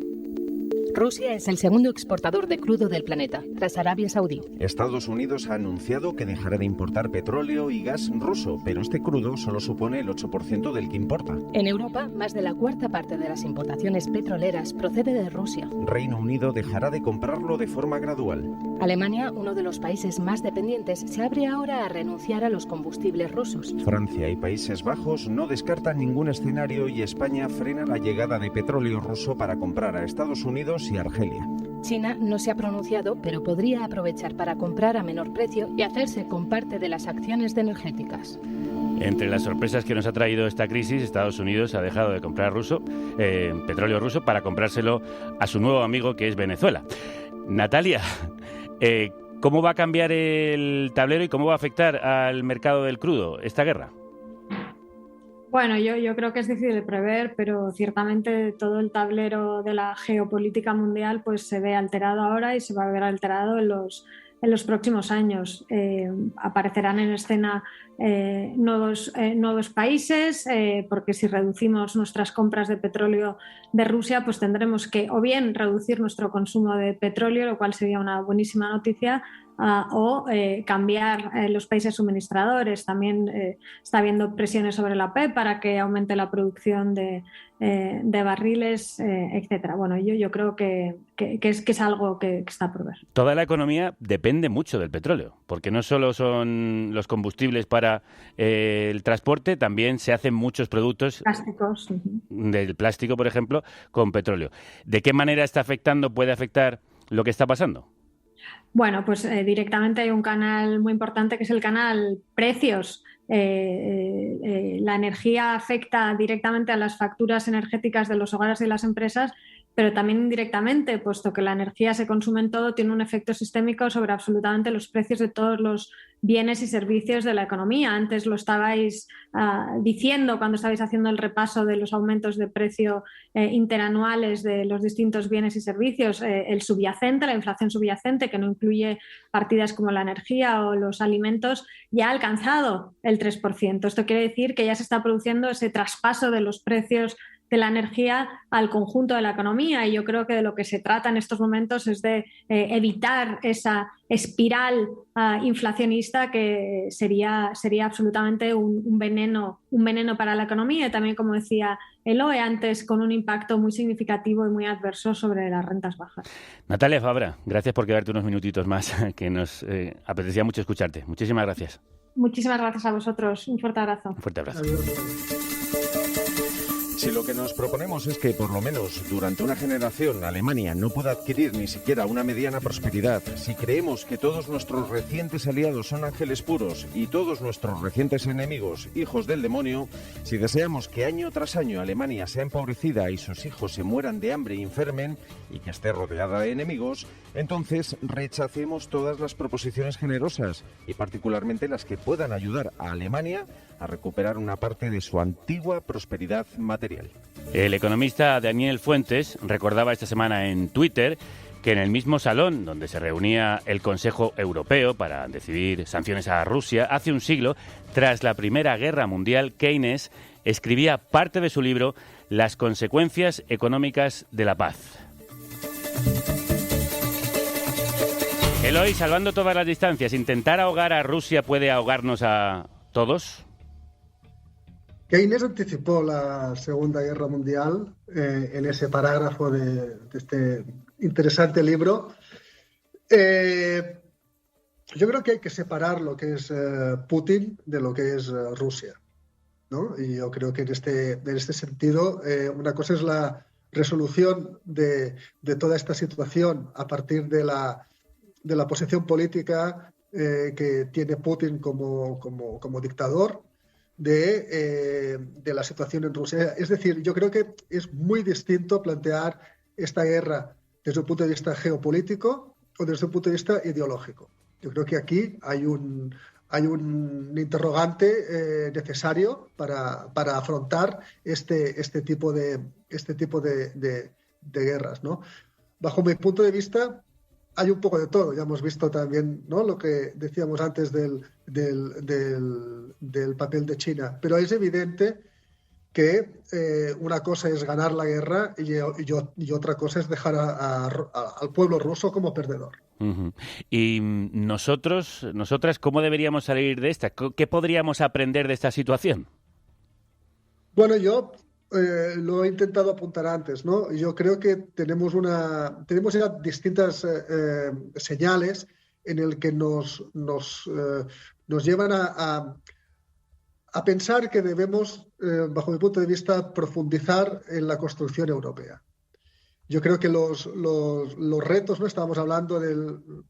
Rusia es el segundo exportador de crudo del planeta, tras Arabia Saudí. Estados Unidos ha anunciado que dejará de importar petróleo y gas ruso, pero este crudo solo supone el 8% del que importa. En Europa, más de la cuarta parte de las importaciones petroleras procede de Rusia. Reino Unido dejará de comprarlo de forma gradual. Alemania, uno de los países más dependientes, se abre ahora a renunciar a los combustibles rusos. Francia y Países Bajos no descartan ningún escenario y España frena la llegada de petróleo ruso para comprar a Estados Unidos y Argelia. China no se ha pronunciado, pero podría aprovechar para comprar a menor precio y hacerse con parte de las acciones de energéticas. Entre las sorpresas que nos ha traído esta crisis, Estados Unidos ha dejado de comprar petróleo ruso para comprárselo a su nuevo amigo, que es Venezuela. Natalia, ¿cómo va a cambiar el tablero y cómo va a afectar al mercado del crudo esta guerra? Bueno, yo creo que es difícil de prever, pero ciertamente todo el tablero de la geopolítica mundial pues se ve alterado ahora y se va a ver alterado en los próximos años. Aparecerán en escena nuevos países, porque si reducimos nuestras compras de petróleo de Rusia, pues tendremos que o bien reducir nuestro consumo de petróleo, lo cual sería una buenísima noticia, o cambiar los países suministradores. También está habiendo presiones sobre la OPEP para que aumente la producción de barriles, etcétera. Bueno, yo creo que es algo que está por ver. Toda la economía depende mucho del petróleo, porque no solo son los combustibles para el transporte, también se hacen muchos productos plásticos, del plástico, por ejemplo, con petróleo. ¿De qué manera puede afectar lo que está pasando? Bueno, pues directamente hay un canal muy importante que es el canal precios. La energía afecta directamente a las facturas energéticas de los hogares y las empresas, pero también indirectamente, puesto que la energía se consume en todo, tiene un efecto sistémico sobre absolutamente los precios de todos los bienes y servicios de la economía. Antes lo estabais diciendo cuando estabais haciendo el repaso de los aumentos de precio interanuales de los distintos bienes y servicios. El subyacente, la inflación subyacente, que no incluye partidas como la energía o los alimentos, ya ha alcanzado el 3%. Esto quiere decir que ya se está produciendo ese traspaso de los precios de la energía al conjunto de la economía, y yo creo que de lo que se trata en estos momentos es de evitar esa espiral inflacionista que sería absolutamente un veneno para la economía, y también, como decía Eloy antes, con un impacto muy significativo y muy adverso sobre las rentas bajas. Natalia Fabra, gracias por quedarte unos minutitos más, que nos apetecía mucho escucharte. Muchísimas gracias. Muchísimas gracias a vosotros. Un fuerte abrazo. Un fuerte abrazo. Si lo que nos proponemos es que, por lo menos durante una generación, Alemania no pueda adquirir ni siquiera una mediana prosperidad, si creemos que todos nuestros recientes aliados son ángeles puros y todos nuestros recientes enemigos hijos del demonio, si deseamos que año tras año Alemania sea empobrecida y sus hijos se mueran de hambre y enfermen y que esté rodeada de enemigos, entonces rechacemos todas las proposiciones generosas y particularmente las que puedan ayudar a Alemania a recuperar una parte de su antigua prosperidad material. El economista Daniel Fuentes recordaba esta semana en Twitter que en el mismo salón donde se reunía el Consejo Europeo para decidir sanciones a Rusia, hace un siglo, tras la Primera Guerra Mundial, Keynes escribía parte de su libro Las consecuencias económicas de la paz. Eloy, salvando todas las distancias, ¿intentar ahogar a Rusia puede ahogarnos a todos? Keynes anticipó la Segunda Guerra Mundial en ese parágrafo de este interesante libro. Yo creo que hay que separar lo que es Putin de lo que es Rusia, ¿no? Y yo creo que en este sentido una cosa es la resolución de toda esta situación a partir de la posición política que tiene Putin como dictador, de la situación en Rusia. Es decir, yo creo que es muy distinto plantear esta guerra desde un punto de vista geopolítico o desde un punto de vista ideológico. Yo creo que aquí hay un interrogante necesario para afrontar este tipo de guerras, ¿no? Bajo mi punto de vista, hay un poco de todo. Ya hemos visto también, ¿no?, lo que decíamos antes del papel de China. Pero es evidente que una cosa es ganar la guerra y otra cosa es dejar al pueblo ruso como perdedor. Uh-huh. Y nosotras, ¿cómo deberíamos salir de esta? ¿Qué podríamos aprender de esta situación? Bueno, yo lo he intentado apuntar antes, ¿no? Yo creo que tenemos ya distintas señales en el que nos llevan a pensar que debemos, bajo mi punto de vista, profundizar en la construcción europea. Yo creo que los retos, ¿no? Estábamos hablando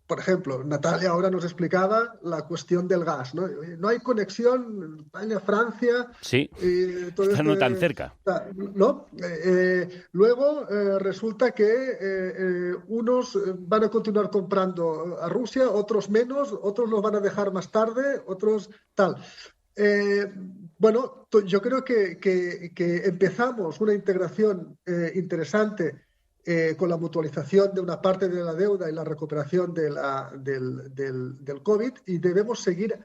por ejemplo, Natalia ahora nos explicaba la cuestión del gas, ¿no? No hay conexión España-Francia. Sí, no tan cerca. ¿No? Luego resulta que unos van a continuar comprando a Rusia, otros menos, otros los van a dejar más tarde, otros tal. Bueno, yo creo que empezamos una integración interesante con la mutualización de una parte de la deuda y la recuperación del COVID, y debemos seguir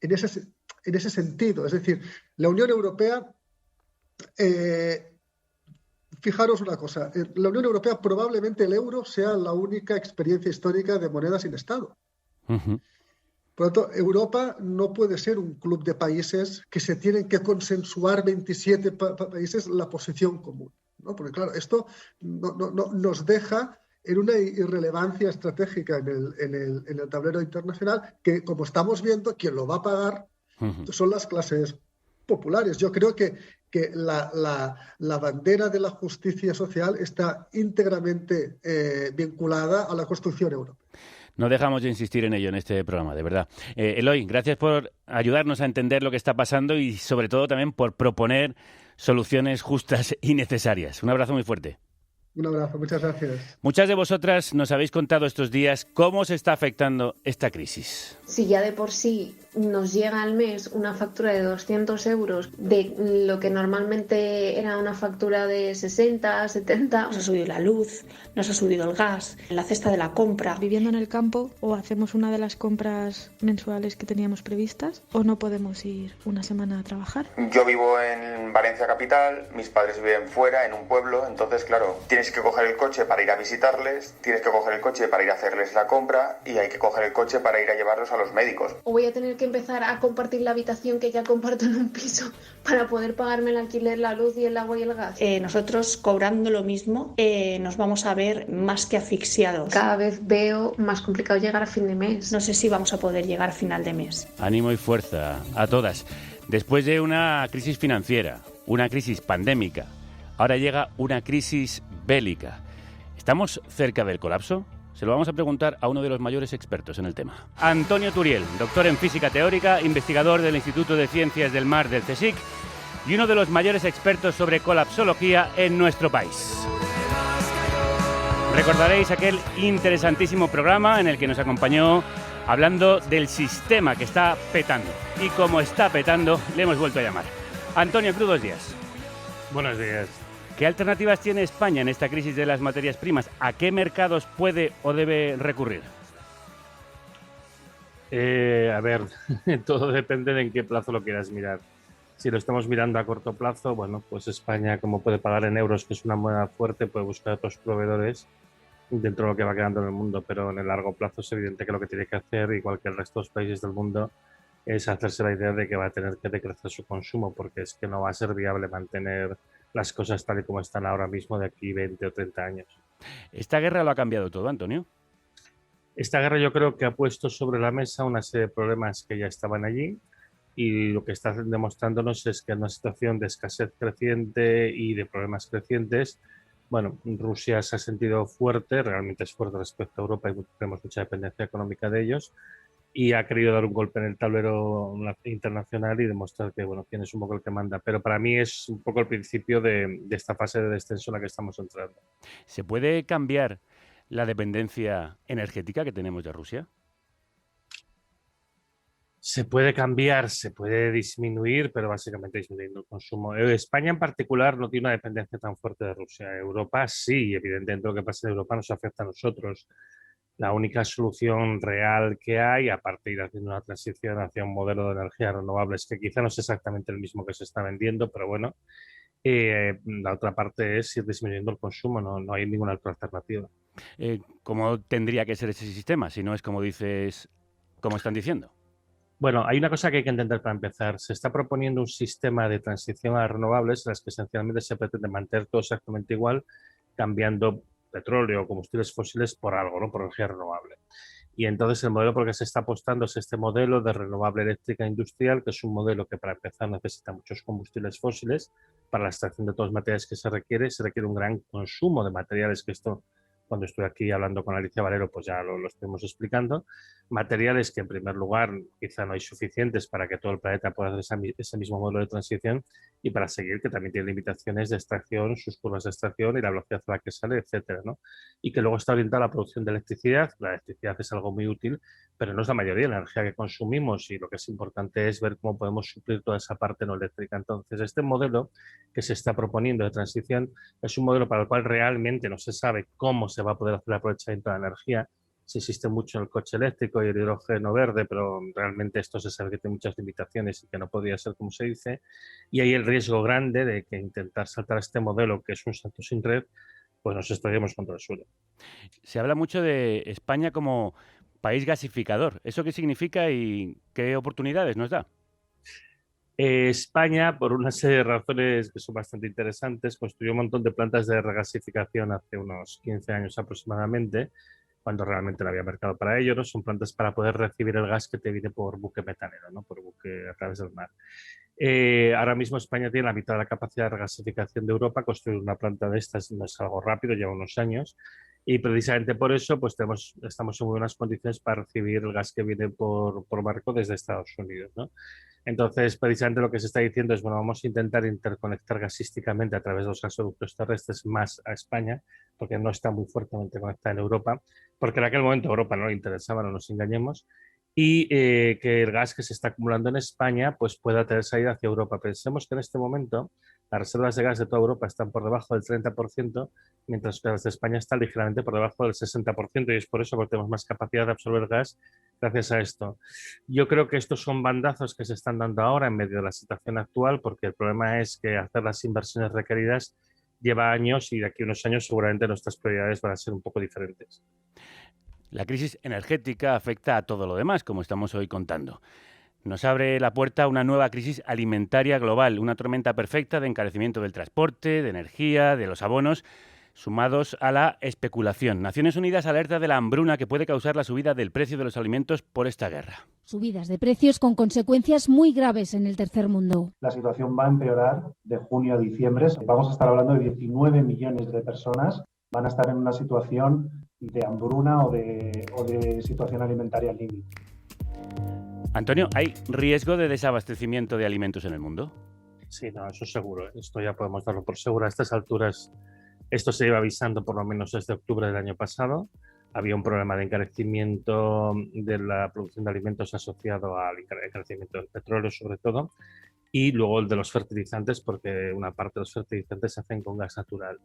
en ese sentido. Es decir, la Unión Europea, fijaros una cosa, la Unión Europea probablemente el euro sea la única experiencia histórica de moneda sin Estado. Uh-huh. Por lo tanto, Europa no puede ser un club de países que se tienen que consensuar 27 países la posición común, ¿no? Porque claro, esto no nos deja en una irrelevancia estratégica en el tablero internacional que, como estamos viendo, quien lo va a pagar son las clases populares. Yo creo que la bandera de la justicia social está íntegramente vinculada a la construcción europea. No dejamos de insistir en ello en este programa, de verdad. Eloy, gracias por ayudarnos a entender lo que está pasando y sobre todo también por proponer soluciones justas y necesarias. Un abrazo muy fuerte. Un abrazo, muchas gracias. Muchas de vosotras nos habéis contado estos días cómo os está afectando esta crisis. Si ya de por sí nos llega al mes una factura de 200 euros de lo que normalmente era una factura de 60, 70... Nos ha subido la luz, nos ha subido el gas, la cesta de la compra. Viviendo en el campo, o hacemos una de las compras mensuales que teníamos previstas, o no podemos ir una semana a trabajar. Yo vivo en Valencia capital, mis padres viven fuera, en un pueblo, entonces claro, tienes que coger el coche para ir a visitarles, tienes que coger el coche para ir a hacerles la compra y hay que coger el coche para ir a llevarlos a los médicos. O voy a tener que empezar a compartir la habitación que ya comparto en un piso para poder pagarme el alquiler, la luz y el agua y el gas. Nosotros cobrando lo mismo nos vamos a ver más que asfixiados. Cada vez veo más complicado llegar a fin de mes. No sé si vamos a poder llegar a final de mes. Ánimo y fuerza a todas. Después de una crisis financiera, una crisis pandémica, ahora llega una crisis bélica. ¿Estamos cerca del colapso? Se lo vamos a preguntar a uno de los mayores expertos en el tema. Antonio Turiel, doctor en física teórica, investigador del Instituto de Ciencias del Mar del CSIC y uno de los mayores expertos sobre colapsología en nuestro país. Recordaréis aquel interesantísimo programa en el que nos acompañó hablando del sistema que está petando. Y como está petando, le hemos vuelto a llamar. Antonio Cruz, buenos días. Buenos días. ¿Qué alternativas tiene España en esta crisis de las materias primas? ¿A qué mercados puede o debe recurrir? A ver, todo depende de en qué plazo lo quieras mirar. Si lo estamos mirando a corto plazo, bueno, pues España, como puede pagar en euros, que es una moneda fuerte, puede buscar otros proveedores dentro de lo que va quedando en el mundo, pero en el largo plazo es evidente que lo que tiene que hacer, igual que el resto de los países del mundo, es hacerse la idea de que va a tener que decrecer su consumo, porque es que no va a ser viable mantener las cosas tal y como están ahora mismo de aquí 20 o 30 años. ¿Esta guerra lo ha cambiado todo, Antonio? Esta guerra yo creo que ha puesto sobre la mesa una serie de problemas que ya estaban allí y lo que está demostrándonos es que en una situación de escasez creciente y de problemas crecientes, bueno, Rusia se ha sentido fuerte, realmente es fuerte respecto a Europa y tenemos mucha dependencia económica de ellos, y ha querido dar un golpe en el tablero internacional y demostrar que, bueno, quién es un poco el que manda. Pero para mí es un poco el principio de esta fase de descenso en la que estamos entrando. ¿Se puede cambiar la dependencia energética que tenemos de Rusia? Se puede cambiar, se puede disminuir, pero básicamente disminuyendo el consumo. España en particular no tiene una dependencia tan fuerte de Rusia. Europa sí, evidentemente lo que pasa en Europa nos afecta a nosotros. La única solución real que hay, aparte de ir haciendo una transición hacia un modelo de energías renovables, que quizá no es exactamente el mismo que se está vendiendo, pero bueno, la otra parte es ir disminuyendo el consumo, no hay ninguna otra alternativa. ¿Cómo tendría que ser ese sistema? Si no es como dices, como están diciendo. Bueno, hay una cosa que hay que entender para empezar. Se está proponiendo un sistema de transición a renovables en las que esencialmente se pretende mantener todo exactamente igual, cambiando petróleo o combustibles fósiles por algo, ¿no? Por energía renovable. Y entonces el modelo por el que se está apostando es este modelo de renovable eléctrica industrial, que es un modelo que para empezar necesita muchos combustibles fósiles. Para la extracción de todos los materiales que se requiere un gran consumo de materiales, que esto, cuando estoy aquí hablando con Alicia Valero, pues ya lo estuvimos explicando. Materiales que en primer lugar quizá no hay suficientes para que todo el planeta pueda hacer ese mismo modelo de transición, y para seguir que también tiene limitaciones de extracción, sus curvas de extracción y la velocidad a la que sale, etcétera, ¿no? Y que luego está orientada a la producción de electricidad. La electricidad es algo muy útil, pero no es la mayoría de la energía que consumimos, y lo que es importante es ver cómo podemos suplir toda esa parte no eléctrica. Entonces, este modelo que se está proponiendo de transición es un modelo para el cual realmente no se sabe cómo se va a poder hacer el aprovechamiento de la energía. Se insiste mucho en el coche eléctrico y el hidrógeno verde, pero realmente esto se sabe que tiene muchas limitaciones y que no podría ser como se dice. Y hay el riesgo grande de que intentar saltar este modelo, que es un salto sin red, pues nos estrellemos contra el suelo. Se habla mucho de España como país gasificador. ¿Eso qué significa y qué oportunidades nos da? España, por una serie de razones que son bastante interesantes, construyó un montón de plantas de regasificación hace unos 15 años aproximadamente, cuando realmente no había mercado para ello, ¿no? Son plantas para poder recibir el gas que te viene por buque metanero, ¿no? Por buque a través del mar. Ahora mismo España tiene la mitad de la capacidad de regasificación de Europa. Construir una planta de estas no es algo rápido, lleva unos años, y precisamente por eso pues estamos en muy buenas condiciones para recibir el gas que viene por barco desde Estados Unidos, ¿no? Entonces, precisamente lo que se está diciendo es, bueno, vamos a intentar interconectar gasísticamente a través de los gasoductos terrestres más a España, porque no está muy fuertemente conectada en Europa, porque en aquel momento a Europa no le interesaba, no nos engañemos, y que el gas que se está acumulando en España pues pueda tener salida hacia Europa. Pensemos que en este momento las reservas de gas de toda Europa están por debajo del 30%, mientras que las de España están ligeramente por debajo del 60%, y es por eso que tenemos más capacidad de absorber gas gracias a esto. Yo creo que estos son bandazos que se están dando ahora en medio de la situación actual, porque el problema es que hacer las inversiones requeridas lleva años y de aquí a unos años seguramente nuestras prioridades van a ser un poco diferentes. La crisis energética afecta a todo lo demás, como estamos hoy contando. Nos abre la puerta a una nueva crisis alimentaria global, una tormenta perfecta de encarecimiento del transporte, de energía, de los abonos, sumados a la especulación. Naciones Unidas alerta de la hambruna que puede causar la subida del precio de los alimentos por esta guerra. Subidas de precios con consecuencias muy graves en el tercer mundo. La situación va a empeorar de junio a diciembre. Vamos a estar hablando de 19 millones de personas van a estar en una situación de hambruna o de situación alimentaria límite. Antonio, ¿hay riesgo de desabastecimiento de alimentos en el mundo? Sí, no, eso seguro. Esto ya podemos darlo por seguro. A estas alturas, esto se lleva avisando por lo menos desde octubre del año pasado. Había un problema de encarecimiento de la producción de alimentos asociado al encarecimiento del petróleo, sobre todo, y luego el de los fertilizantes, porque una parte de los fertilizantes se hacen con gas natural.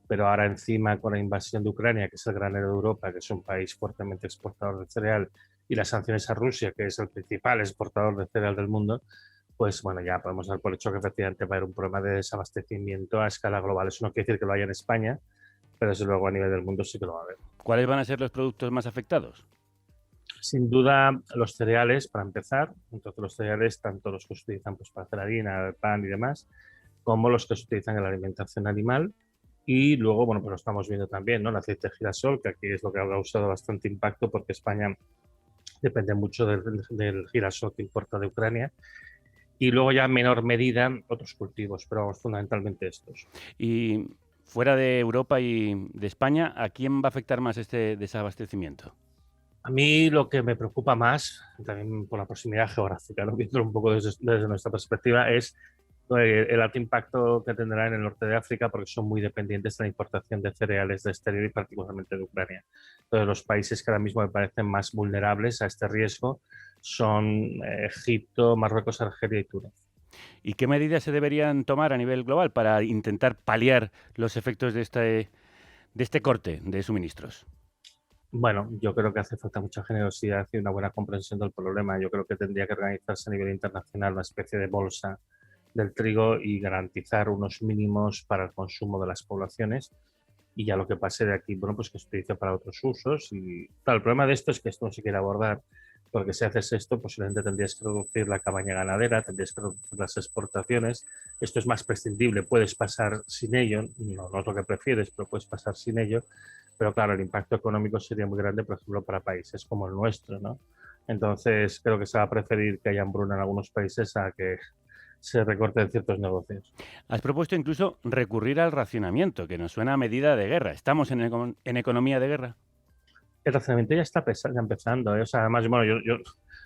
Pero ahora encima, con la invasión de Ucrania, que es el granero de Europa, que es un país fuertemente exportador de cereal, y las sanciones a Rusia, que es el principal exportador de cereal del mundo, pues bueno, ya podemos dar por hecho que efectivamente va a haber un problema de desabastecimiento a escala global. Eso no quiere decir que lo haya en España, pero desde luego a nivel del mundo sí que lo va a haber. ¿Cuáles van a ser los productos más afectados? Sin duda los cereales, para empezar. Entonces los cereales, tanto los que se utilizan pues, para hacer harina, pan y demás, como los que se utilizan en la alimentación animal. Y luego, bueno, pues lo estamos viendo también, ¿no? El aceite de girasol, que aquí es lo que ha causado bastante impacto porque España depende mucho del girasol que importa de Ucrania. Y luego ya en menor medida otros cultivos, pero vamos, fundamentalmente estos. Y fuera de Europa y de España, ¿a quién va a afectar más este desabastecimiento? A mí lo que me preocupa más, también por la proximidad geográfica, ¿no? Viendo un poco desde nuestra perspectiva, es el alto impacto que tendrá en el norte de África, porque son muy dependientes de la importación de cereales de exterior y particularmente de Ucrania. Entonces, los países que ahora mismo me parecen más vulnerables a este riesgo son Egipto, Marruecos, Argelia y Túnez. ¿Y qué medidas se deberían tomar a nivel global para intentar paliar los efectos de este corte de suministros? Bueno, yo creo que hace falta mucha generosidad y una buena comprensión del problema. Yo creo que tendría que organizarse a nivel internacional una especie de bolsa del trigo y garantizar unos mínimos para el consumo de las poblaciones, y ya lo que pase de aquí, bueno, pues que se utilice para otros usos. Y claro, el problema de esto es que esto no se quiere abordar, porque si haces esto, posiblemente tendrías que reducir la cabaña ganadera, tendrías que reducir las exportaciones. Esto es más prescindible, puedes pasar sin ello, no es lo que prefieres, pero puedes pasar sin ello. Pero claro, el impacto económico sería muy grande, por ejemplo, para países como el nuestro, ¿no? Entonces, creo que se va a preferir que haya hambruna en algunos países a que se recorten ciertos negocios. Has propuesto incluso recurrir al racionamiento, que nos suena a medida de guerra. ¿Estamos en economía de guerra? El racionamiento ya está empezando, ¿eh? O sea, además, bueno,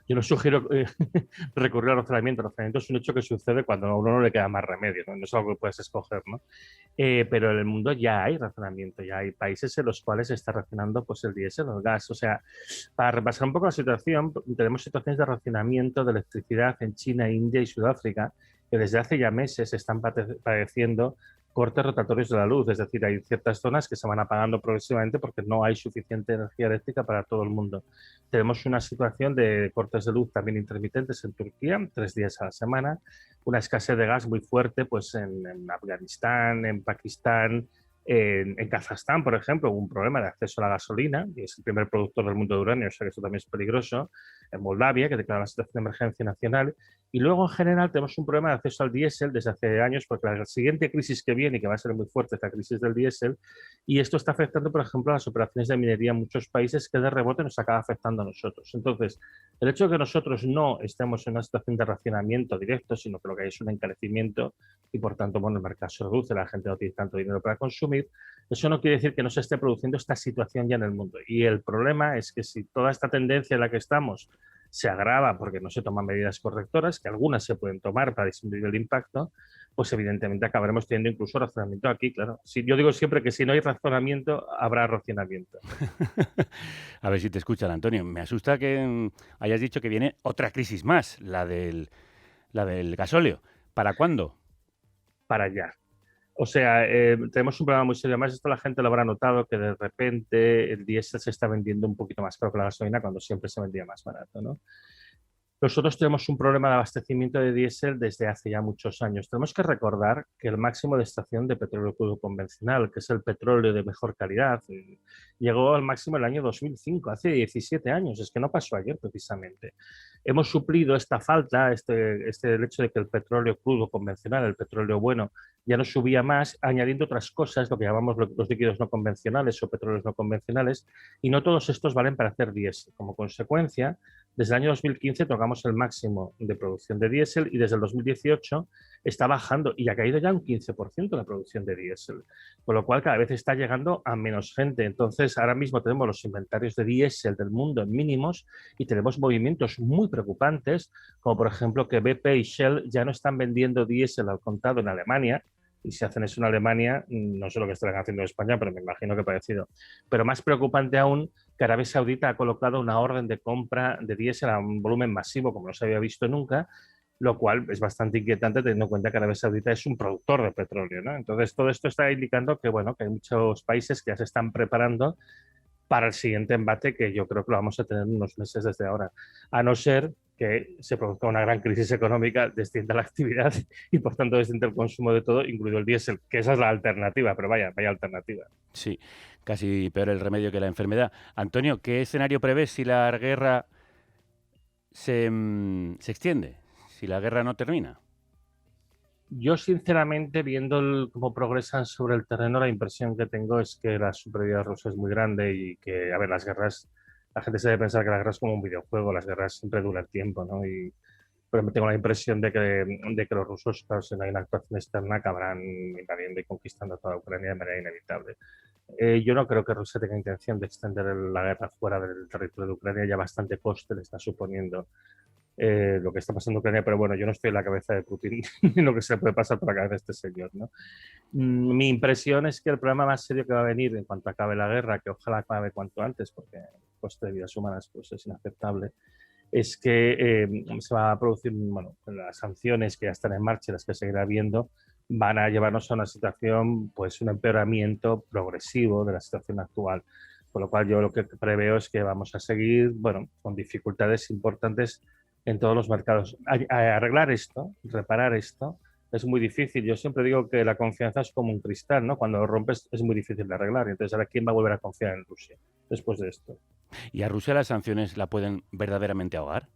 yo no sugiero recurrir al racionamiento. El racionamiento es un hecho que sucede cuando a uno no le queda más remedio, ¿no? No es algo que puedes escoger, ¿no? Pero en el mundo ya hay racionamiento, ya hay países en los cuales se está racionando pues, el diésel o el gas. O sea, para repasar un poco la situación, tenemos situaciones de racionamiento de electricidad en China, India y Sudáfrica, que desde hace ya meses están padeciendo cortes rotatorios de la luz, es decir, hay ciertas zonas que se van apagando progresivamente porque no hay suficiente energía eléctrica para todo el mundo. Tenemos una situación de cortes de luz también intermitentes en Turquía, 3 días a la semana, una escasez de gas muy fuerte pues en Afganistán, en Pakistán, en Kazajstán, por ejemplo, hubo un problema de acceso a la gasolina, y es el primer productor del mundo de uranio, o sea que eso también es peligroso. En Moldavia, que declara una situación de emergencia nacional. Y luego, en general, tenemos un problema de acceso al diésel desde hace años, porque la siguiente crisis que viene, y que va a ser muy fuerte, es la crisis del diésel, y esto está afectando, por ejemplo, a las operaciones de minería en muchos países, que de rebote nos acaba afectando a nosotros. Entonces, el hecho de que nosotros no estemos en una situación de racionamiento directo, sino que lo que hay es un encarecimiento, y por tanto, bueno, el mercado se reduce, la gente no tiene tanto dinero para consumir, eso no quiere decir que no se esté produciendo esta situación ya en el mundo. Y el problema es que si toda esta tendencia en la que estamos se agrava porque no se toman medidas correctoras, que algunas se pueden tomar para disminuir el impacto, pues evidentemente acabaremos teniendo incluso racionamiento aquí, claro. Yo digo siempre que si no hay razonamiento, habrá racionamiento. A ver si te escuchan, Antonio. Me asusta que hayas dicho que viene otra crisis más, la del gasóleo. ¿Para cuándo? Para allá. O sea, tenemos un problema muy serio. Además, esto la gente lo habrá notado, que de repente el diésel se está vendiendo un poquito más caro que la gasolina cuando siempre se vendía más barato, ¿no? Nosotros tenemos un problema de abastecimiento de diésel desde hace ya muchos años. Tenemos que recordar que el máximo de extracción de petróleo crudo convencional, que es el petróleo de mejor calidad, llegó al máximo el año 2005, hace 17 años. Es que no pasó ayer, precisamente. Hemos suplido esta falta, el hecho de que el petróleo crudo convencional, el petróleo bueno, ya no subía más, añadiendo otras cosas, lo que llamamos los líquidos no convencionales o petróleos no convencionales, y no todos estos valen para hacer diésel. Como consecuencia, desde el año 2015 tocamos el máximo de producción de diésel y desde el 2018 está bajando y ha caído ya un 15% la producción de diésel, con lo cual cada vez está llegando a menos gente. Entonces, ahora mismo tenemos los inventarios de diésel del mundo en mínimos y tenemos movimientos muy preocupantes, como por ejemplo que BP y Shell ya no están vendiendo diésel al contado en Alemania. Y si hacen eso en Alemania, no sé lo que estarán haciendo en España, pero me imagino que parecido. Pero más preocupante aún, que Arabia Saudita ha colocado una orden de compra de diésel a un volumen masivo como no se había visto nunca, lo cual es bastante inquietante teniendo en cuenta que Arabia Saudita es un productor de petróleo, ¿no? Entonces, todo esto está indicando que, bueno, que hay muchos países que ya se están preparando para el siguiente embate, que yo creo que lo vamos a tener unos meses desde ahora, a no ser que se produzca una gran crisis económica, descienda la actividad y por tanto descienda el consumo de todo, incluido el diésel, que esa es la alternativa, pero vaya alternativa. Sí, casi peor el remedio que la enfermedad. Antonio, ¿qué escenario prevés si la guerra se extiende, si la guerra no termina? Yo, sinceramente, viendo cómo progresan sobre el terreno, la impresión que tengo es que la superioridad rusa es muy grande y que, a ver, las guerras, la gente se debe pensar que la guerra es como un videojuego, las guerras siempre duran tiempo, ¿no? Pero me tengo la impresión de que los rusos, claro, si no hay una actuación externa, acabarán invadiendo y conquistando toda Ucrania de manera inevitable. Yo no creo que Rusia tenga intención de extender la guerra fuera del territorio de Ucrania, ya bastante coste le está suponiendo lo que está pasando en Ucrania, pero bueno, yo no estoy en la cabeza de Putin ni lo que se puede pasar por la cabeza de este señor, ¿no? Mi impresión es que el problema más serio que va a venir en cuanto acabe la guerra, que ojalá acabe cuanto antes, porque el coste de vidas humanas pues, es inaceptable, es que se va a producir, bueno, las sanciones que ya están en marcha y las que seguirá habiendo van a llevarnos a una situación, pues un empeoramiento progresivo de la situación actual. Con lo cual yo lo que preveo es que vamos a seguir, bueno, con dificultades importantes en todos los mercados. Arreglar esto, reparar esto, es muy difícil. Yo siempre digo que la confianza es como un cristal, ¿no? Cuando lo rompes es muy difícil de arreglar. Entonces, ¿ahora quién va a volver a confiar en Rusia después de esto? ¿Y a Rusia las sanciones la pueden verdaderamente ahogar?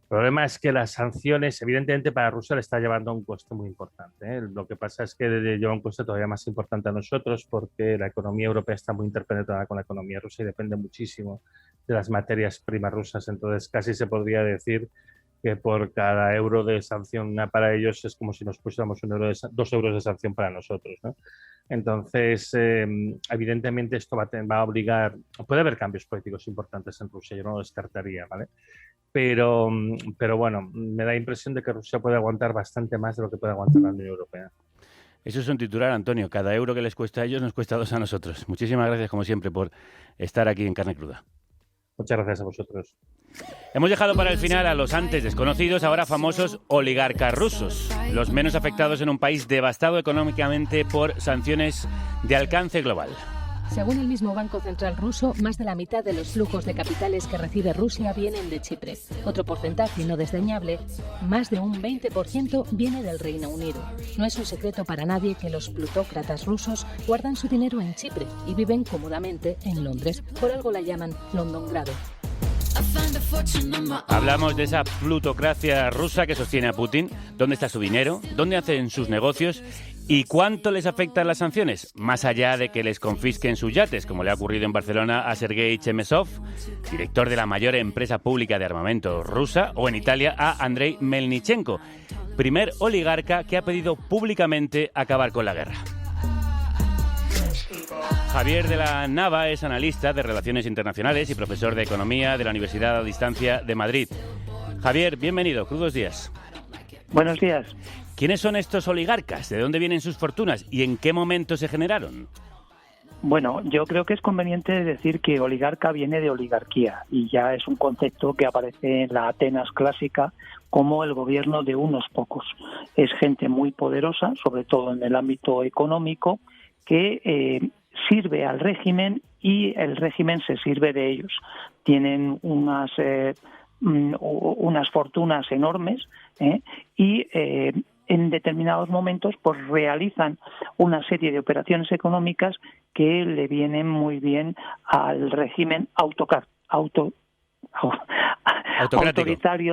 El problema es que las sanciones, evidentemente, para Rusia le está llevando a un coste muy importante, ¿eh? Lo que pasa es que le lleva un coste todavía más importante a nosotros porque la economía europea está muy interpenetrada con la economía rusa y depende muchísimo de las materias primas rusas. Entonces, casi se podría decir que por cada euro de sanción para ellos es como si nos pusiéramos 2 euros de sanción para nosotros, ¿no? Entonces, evidentemente esto va a obligar, puede haber cambios políticos importantes en Rusia, yo no lo descartaría, ¿vale? Pero bueno, me da la impresión de que Rusia puede aguantar bastante más de lo que puede aguantar la Unión Europea. Eso es un titular, Antonio. Cada euro que les cuesta a ellos nos cuesta 2 a nosotros. Muchísimas gracias, como siempre, por estar aquí en Carne Cruda. Muchas gracias a vosotros. Hemos dejado para el final a los antes desconocidos, ahora famosos oligarcas rusos, los menos afectados en un país devastado económicamente por sanciones de alcance global. Según el mismo Banco Central ruso, más de la mitad de los flujos de capitales que recibe Rusia vienen de Chipre. Otro porcentaje no desdeñable, más de un 20%, viene del Reino Unido. No es un secreto para nadie que los plutócratas rusos guardan su dinero en Chipre y viven cómodamente en Londres. Por algo la llaman Londongrado. Hablamos de esa plutocracia rusa que sostiene a Putin. ¿Dónde está su dinero? ¿Dónde hacen sus negocios? ¿Y cuánto les afectan las sanciones? Más allá de que les confisquen sus yates, como le ha ocurrido en Barcelona a Sergei Chemezov, director de la mayor empresa pública de armamento rusa, o en Italia a Andrei Melnichenko, primer oligarca que ha pedido públicamente acabar con la guerra. Javier de la Nava es analista de Relaciones Internacionales y profesor de Economía de la Universidad a Distancia de Madrid. Javier, bienvenido. Crudos días. Buenos días. ¿Quiénes son estos oligarcas? ¿De dónde vienen sus fortunas? ¿Y en qué momento se generaron? Bueno, yo creo que es conveniente decir que oligarca viene de oligarquía y ya es un concepto que aparece en la Atenas clásica como el gobierno de unos pocos. Es gente muy poderosa, sobre todo en el ámbito económico, que sirve al régimen y el régimen se sirve de ellos. Tienen unas fortunas enormes y en determinados momentos pues realizan una serie de operaciones económicas que le vienen muy bien al régimen autoritario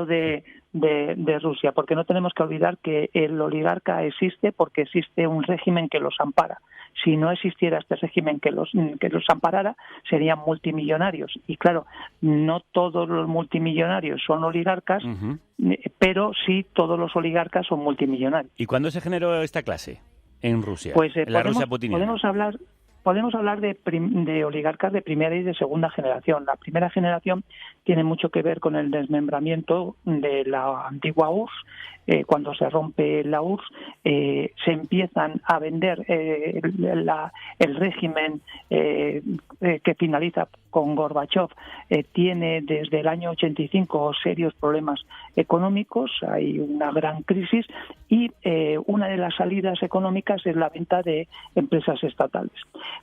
de Rusia, porque no tenemos que olvidar que el oligarca existe porque existe un régimen que los ampara. Si no existiera este régimen que los amparara, serían multimillonarios. Y claro, no todos los multimillonarios son oligarcas, pero sí todos los oligarcas son multimillonarios. ¿Y cuándo se generó esta clase en Rusia? Pues en la Rusia putiniana. Podemos hablar de oligarcas de primera y de segunda generación. La primera generación tiene mucho que ver con el desmembramiento de la antigua URSS. Cuando se rompe la URSS, se empiezan a vender el régimen que finaliza con Gorbachov. Tiene desde el año 85 serios problemas económicos, hay una gran crisis y una de las salidas económicas es la venta de empresas estatales.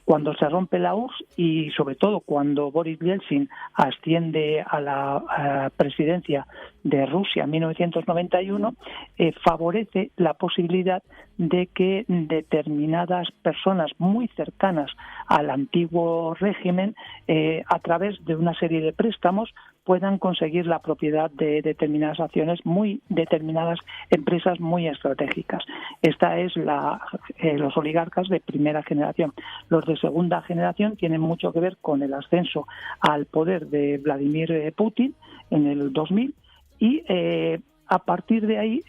Cuando se rompe la URSS y sobre todo cuando Boris Yeltsin asciende a la presidencia de Rusia en 1991, favorece la posibilidad de que determinadas personas muy cercanas al antiguo régimen, a través de una serie de préstamos, puedan conseguir la propiedad de determinadas acciones, muy determinadas empresas muy estratégicas. Esta es los oligarcas de primera generación. Los de segunda generación tienen mucho que ver con el ascenso al poder de Vladimir Putin en el 2000 y a partir de ahí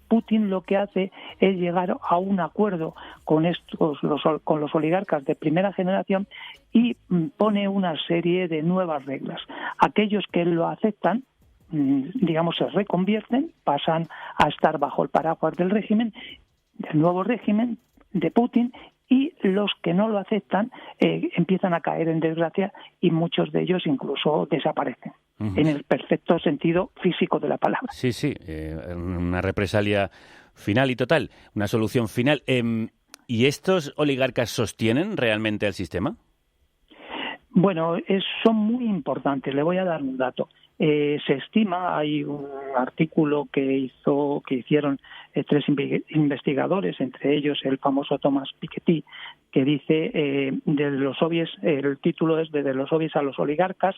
Putin lo que hace es llegar a un acuerdo con los oligarcas de primera generación y pone una serie de nuevas reglas. Aquellos que lo aceptan, digamos, se reconvierten, pasan a estar bajo el paraguas del nuevo régimen de Putin, y los que no lo aceptan empiezan a caer en desgracia y muchos de ellos incluso desaparecen. En el perfecto sentido físico de la palabra. Sí, una represalia final y total, una solución final. ¿Y estos oligarcas sostienen realmente el sistema? Bueno, son muy importantes. Le voy a dar un dato. Se estima, hay un artículo que hicieron 3 investigadores, entre ellos el famoso Thomas Piketty, que dice de los soviets, el título es de los soviets a los oligarcas,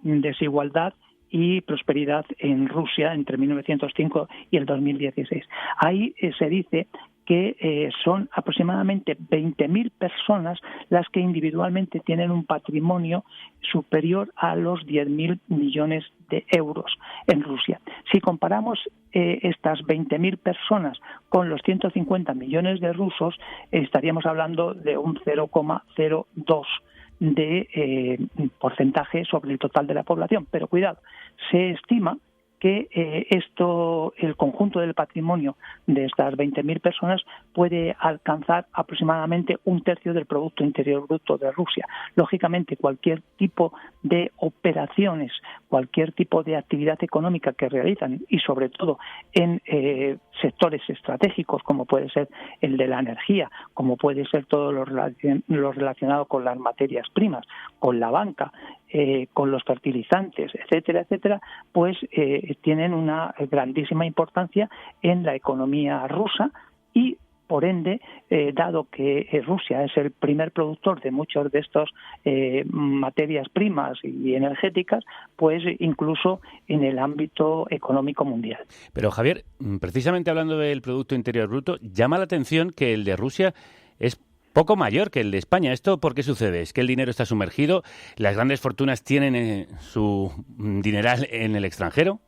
desigualdad y prosperidad en Rusia entre 1905 y el 2016. Ahí se dice que son aproximadamente 20.000 personas las que individualmente tienen un patrimonio superior a los 10.000 millones de euros en Rusia. Si comparamos estas 20.000 personas con los 150 millones de rusos, estaríamos hablando de un 0,02 de porcentaje sobre el total de la población. Pero cuidado, se estima que el conjunto del patrimonio de estas 20.000 personas puede alcanzar aproximadamente 1/3 del Producto Interior Bruto de Rusia. Lógicamente, cualquier tipo de operaciones, cualquier tipo de actividad económica que realizan, y sobre todo en sectores estratégicos, como puede ser el de la energía, como puede ser todo lo relacionado con las materias primas, con la banca, con los fertilizantes, etcétera, etcétera, pues tienen una grandísima importancia en la economía rusa y, por ende, dado que Rusia es el primer productor de muchos de estos materias primas y energéticas, pues incluso en el ámbito económico mundial. Pero, Javier, precisamente hablando del Producto Interior Bruto, llama la atención que el de Rusia es poco mayor que el de España. ¿Esto por qué sucede? ¿Es que el dinero está sumergido? ¿Las grandes fortunas tienen su dineral en el extranjero?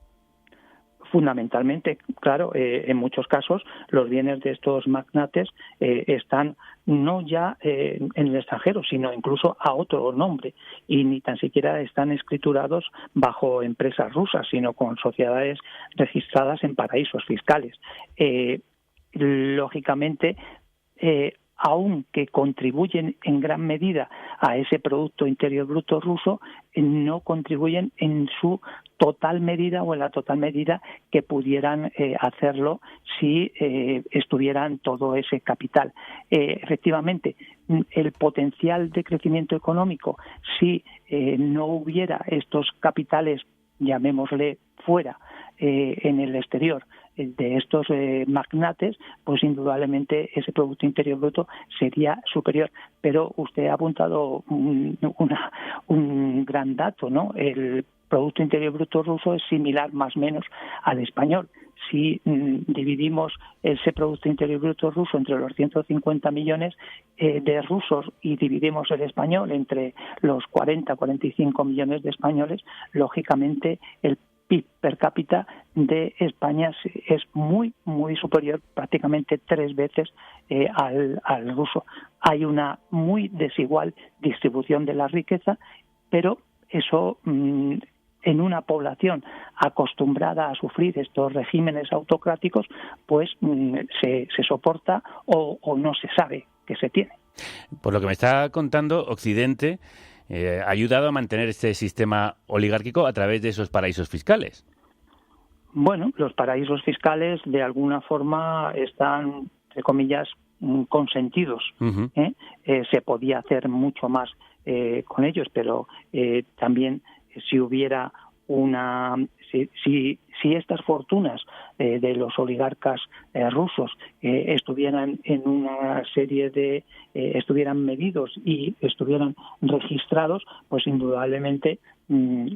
Fundamentalmente, claro, en muchos casos los bienes de estos magnates están no ya en el extranjero, sino incluso a otro nombre, y ni tan siquiera están escriturados bajo empresas rusas, sino con sociedades registradas en paraísos fiscales. Lógicamente, aunque contribuyen en gran medida a ese Producto Interior Bruto ruso, no contribuyen en su total medida o en la total medida que pudieran hacerlo si estuvieran todo ese capital. Efectivamente, el potencial de crecimiento económico, si no hubiera estos capitales, llamémosle fuera, en el exterior, de estos magnates, pues indudablemente ese Producto Interior Bruto sería superior. Pero usted ha apuntado un gran dato, ¿no? El Producto Interior Bruto ruso es similar más o menos al español. Si dividimos ese Producto Interior Bruto ruso entre los 150 millones de rusos y dividimos el español entre los 40-45 millones de españoles, lógicamente el PIB per cápita de España es muy, muy superior, prácticamente 3 veces al ruso. Hay una muy desigual distribución de la riqueza, pero eso en una población acostumbrada a sufrir estos regímenes autocráticos, pues se soporta o no se sabe que se tiene. Por lo que me está contando, Occidente ha ayudado a mantener este sistema oligárquico a través de esos paraísos fiscales. Bueno, los paraísos fiscales de alguna forma están, entre comillas, consentidos. Uh-huh. Se podía hacer mucho más con ellos, pero también si hubiera si estas fortunas de los oligarcas rusos estuvieran en una serie de estuvieran medidos y estuvieran registrados, pues indudablemente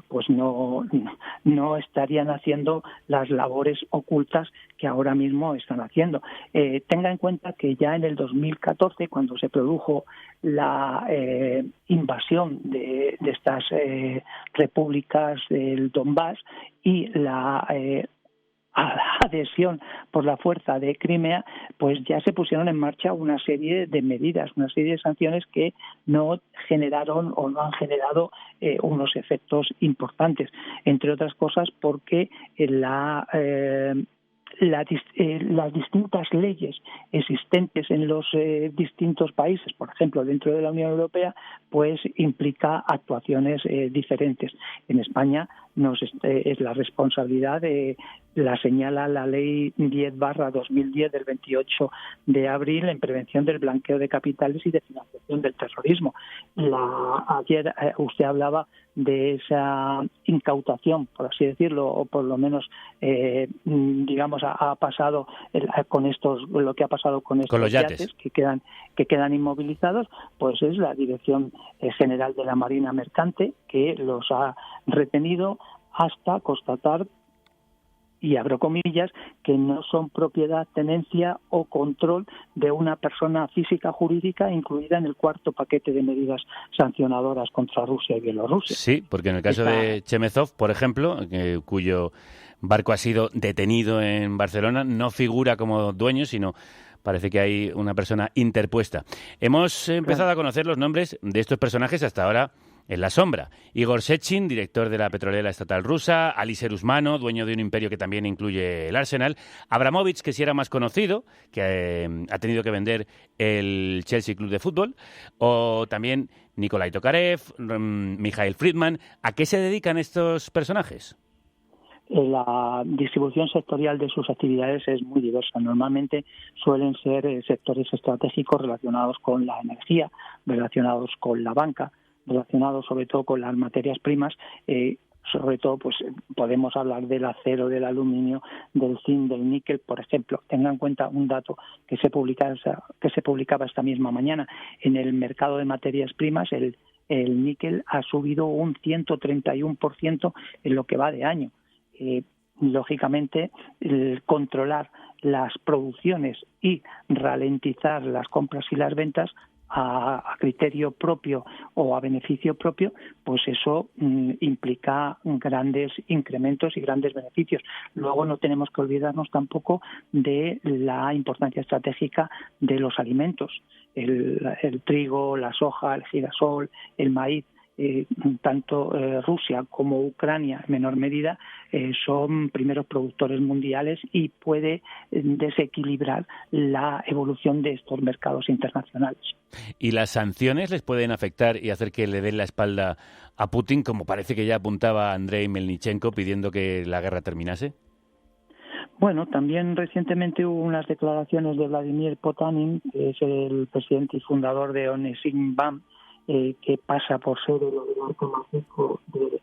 pues no estarían haciendo las labores ocultas que ahora mismo están haciendo. Tenga en cuenta que ya en el 2014, cuando se produjo la invasión de estas repúblicas del Donbass y la adhesión por la fuerza de Crimea, pues ya se pusieron en marcha una serie de medidas, una serie de sanciones que no generaron o no han generado unos efectos importantes, entre otras cosas porque las distintas leyes existentes en los distintos países, por ejemplo, dentro de la Unión Europea, pues implica actuaciones diferentes. En España es la responsabilidad la señala la Ley 10/2010 del 28 de abril en prevención del blanqueo de capitales y de financiación del terrorismo. Ayer usted hablaba de esa incautación, por así decirlo, o por lo menos, digamos, ha pasado con lo que ha pasado con estos los yates que quedan inmovilizados, pues es la Dirección General de la Marina Mercante que los ha retenido hasta constatar, y abro comillas, que no son propiedad, tenencia o control de una persona física jurídica incluida en el cuarto paquete de medidas sancionadoras contra Rusia y Bielorrusia. Sí, porque en el caso de Chemezov, por ejemplo, cuyo barco ha sido detenido en Barcelona, no figura como dueño, sino parece que hay una persona interpuesta. Hemos empezado a conocer los nombres de estos personajes hasta ahora en la sombra. Igor Sechin, director de la petrolera estatal rusa, Aliser Usmanov, dueño de un imperio que también incluye el Arsenal, Abramovich, que sí era más conocido, que ha tenido que vender el Chelsea Club de Fútbol, o también Nikolai Tokarev, Mikhail Friedman. ¿A qué se dedican estos personajes? La distribución sectorial de sus actividades es muy diversa. Normalmente suelen ser sectores estratégicos relacionados con la energía, relacionados con la banca, relacionados sobre todo con las materias primas, sobre todo pues podemos hablar del acero, del aluminio, del zinc, del níquel, por ejemplo. Tengan en cuenta un dato que se publicaba esta misma mañana. En el mercado de materias primas, el níquel ha subido un 131% en lo que va de año. Lógicamente, el controlar las producciones y ralentizar las compras y las ventas a criterio propio o a beneficio propio, pues eso implica grandes incrementos y grandes beneficios. Luego no tenemos que olvidarnos tampoco de la importancia estratégica de los alimentos, el trigo, la soja, el girasol, el maíz. Tanto Rusia como Ucrania en menor medida son primeros productores mundiales y puede desequilibrar la evolución de estos mercados internacionales. ¿Y las sanciones les pueden afectar y hacer que le den la espalda a Putin, como parece que ya apuntaba Andrei Melnichenko pidiendo que la guerra terminase? Bueno, también recientemente hubo unas declaraciones de Vladimir Potanin, que es el presidente y fundador de Onesimbam, que pasa por ser el oligarca más rico de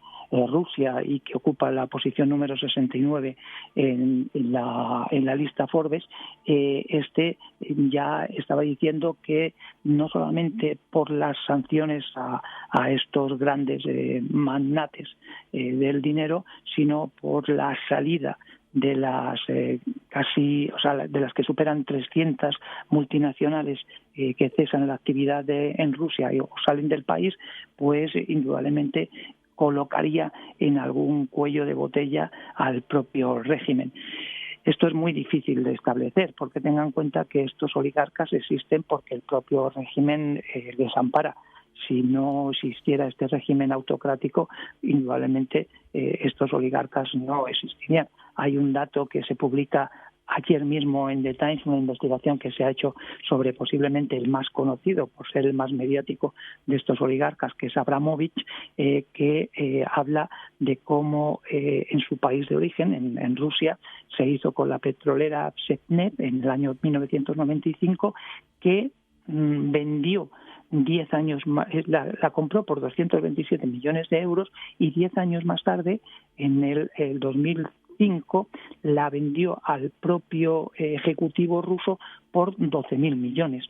Rusia y que ocupa la posición número 69 en la lista Forbes. Ya estaba diciendo que no solamente por las sanciones a estos grandes magnates del dinero, sino por la salida de las de las que superan 300 multinacionales que cesan la actividad en Rusia o salen del país, pues indudablemente colocaría en algún cuello de botella al propio régimen. Esto es muy difícil de establecer, porque tengan en cuenta que estos oligarcas existen porque el propio régimen les ampara. Si no existiera este régimen autocrático, indudablemente estos oligarcas no existirían. Hay un dato que se publica ayer mismo en The Times, una investigación que se ha hecho sobre posiblemente el más conocido, por ser el más mediático de estos oligarcas, que es Abramovich, que habla de cómo en su país de origen, en Rusia, se hizo con la petrolera Sevnev en el año 1995, que vendió 10 años más, la compró por 227 millones de euros y 10 años más tarde, en el 2005, la vendió al propio ejecutivo ruso por 12.000 millones.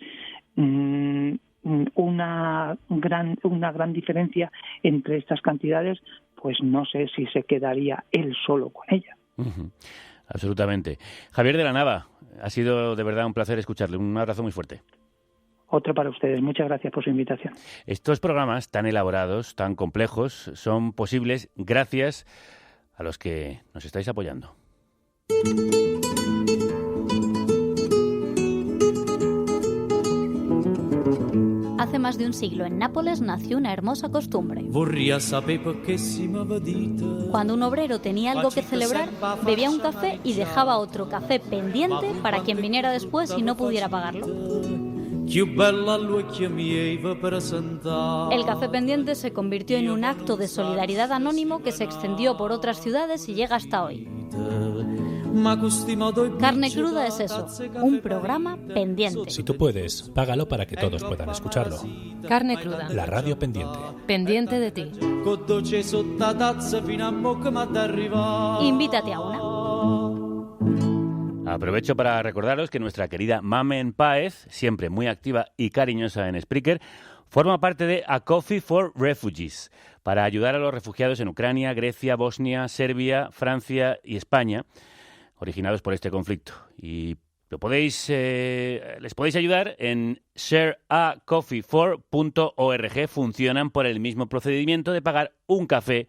Una gran diferencia entre estas cantidades, pues no sé si se quedaría él solo con ella. Uh-huh. Absolutamente. Javier de la Nava, ha sido de verdad un placer escucharle. Un abrazo muy fuerte. Otro para ustedes. Muchas gracias por su invitación. Estos programas tan elaborados, tan complejos, son posibles gracias a los que nos estáis apoyando. Hace más de un siglo en Nápoles nació una hermosa costumbre. Cuando un obrero tenía algo que celebrar, bebía un café y dejaba otro café pendiente para quien viniera después y no pudiera pagarlo. El café pendiente se convirtió en un acto de solidaridad anónimo que se extendió por otras ciudades y llega hasta hoy. Carne Cruda es eso, un programa pendiente. Si tú puedes, págalo para que todos puedan escucharlo. Carne Cruda. La radio pendiente. Pendiente de ti. Invítate a una. Aprovecho para recordaros que nuestra querida Mamen Páez, siempre muy activa y cariñosa en Spreaker, forma parte de A Coffee for Refugees, para ayudar a los refugiados en Ucrania, Grecia, Bosnia, Serbia, Francia y España, originados por este conflicto. Y les podéis ayudar en shareacoffeefor.org. Funcionan por el mismo procedimiento de pagar un café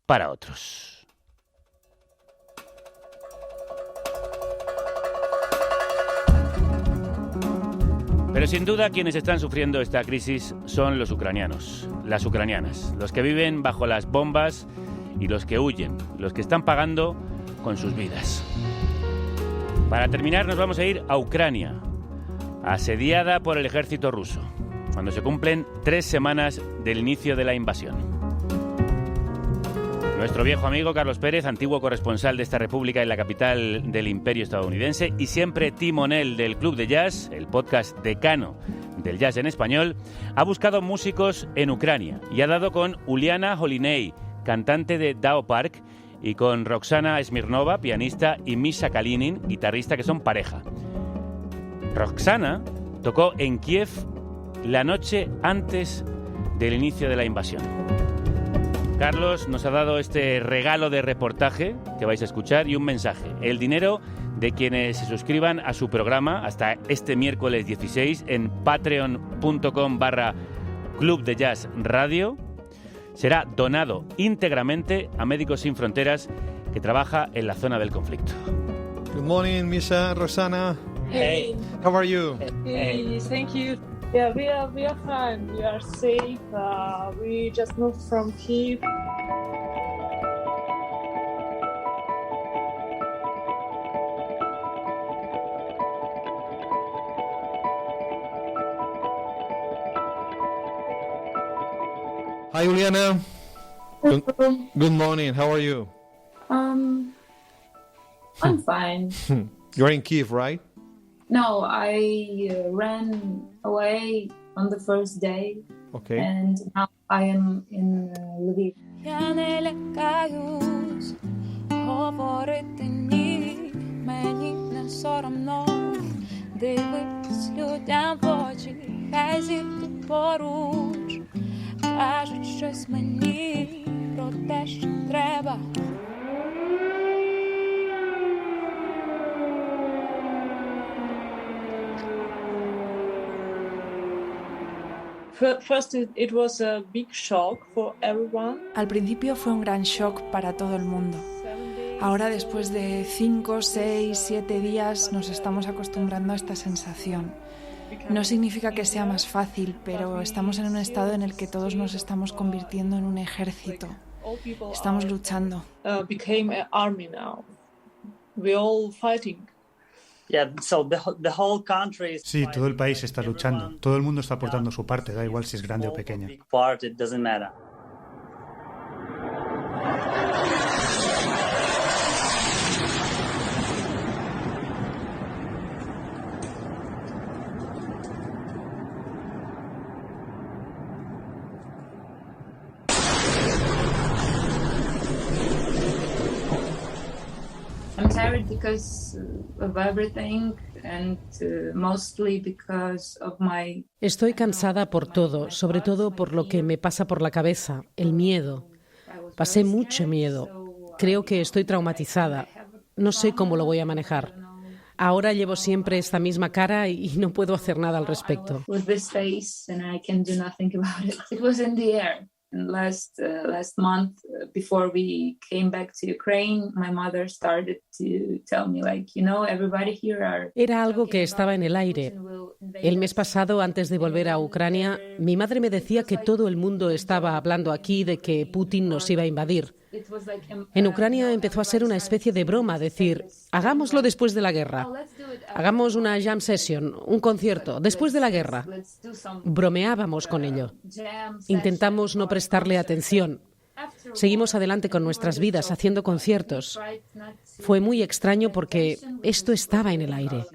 para otros. Pero sin duda quienes están sufriendo esta crisis son los ucranianos, las ucranianas, los que viven bajo las bombas y los que huyen, los que están pagando con sus vidas. Para terminar nos vamos a ir a Ucrania, asediada por el ejército ruso, cuando se cumplen 3 semanas del inicio de la invasión. Nuestro viejo amigo Carlos Pérez, antiguo corresponsal de esta república en la capital del imperio estadounidense y siempre timonel del Club de Jazz, el podcast decano del jazz en español, ha buscado músicos en Ucrania y ha dado con Uliana Holiney, cantante de Dao Park, y con Roxana Smirnova, pianista, y Misha Kalinin, guitarrista, que son pareja. Roxana tocó en Kiev la noche antes del inicio de la invasión. Carlos nos ha dado este regalo de reportaje que vais a escuchar y un mensaje. El dinero de quienes se suscriban a su programa hasta este miércoles 16 en patreon.com/Club de Jazz Radio será donado íntegramente a Médicos Sin Fronteras, que trabaja en la zona del conflicto. Good morning, Misha, Rosanna. Hey. How are you? Hey, thank you. Yeah, we are fine. We are safe. We just moved from Kyiv. Hi, Juliana. Good morning. How are you? I'm fine. You're in Kyiv, right? No, I ran away on the first day. Okay. And now I am in Lviv. Я не лякаюсь говорити ні, мені не соромно дивитись людям в очі, хай зійти поруч, кажуть щось мені про те, що треба. First, it was a big shock for everyone. Al principio fue un gran shock para todo el mundo. Ahora, después de 5, 6, 7 días, nos estamos acostumbrando a esta sensación. No significa que sea más fácil, pero estamos en un estado en el que todos nos estamos convirtiendo en un ejército. Estamos luchando. Became an army now. We're all fighting. Sí, todo el país está luchando. Todo el mundo está aportando su parte, da igual si es grande o pequeña. I'm tired because of everything and mostly because of my... Estoy cansada por todo, sobre todo por lo que me pasa por la cabeza, el miedo. Pasé mucho miedo. Creo que estoy traumatizada. No sé cómo lo voy a manejar. Ahora llevo siempre esta misma cara y no puedo hacer nada al respecto. With this face and I can do nothing about it. It was in the air. Last month, before we came back to Ukraine, my mother started to tell me, like, you know, everybody here are... Era algo que estaba en el aire. El mes pasado, antes de volver a Ucrania, mi madre me decía que todo el mundo estaba hablando aquí de que Putin nos iba a invadir. En Ucrania empezó a ser una especie de broma, decir, hagámoslo después de la guerra. Hagamos una jam session, un concierto, después de la guerra. Bromeábamos con ello. Intentamos no prestarle atención. Seguimos adelante con nuestras vidas, haciendo conciertos. Fue muy extraño porque esto estaba en el aire.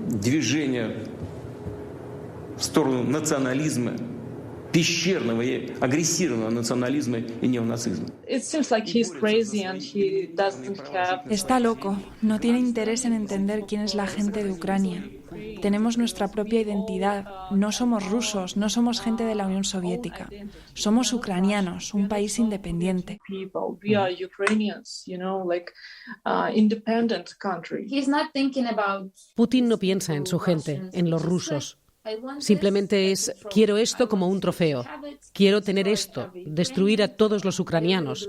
Движение в сторону национализма, пещерного и агрессивного национализма и неонацизма. Está loco, no tiene interés en entender quién es la gente de Ucrania. Tenemos nuestra propia identidad, no somos rusos, no somos gente de la Unión Soviética. Somos ucranianos, un país independiente. Putin no piensa en su gente, en los rusos. Simplemente es, quiero esto como un trofeo. Quiero tener esto, destruir a todos los ucranianos.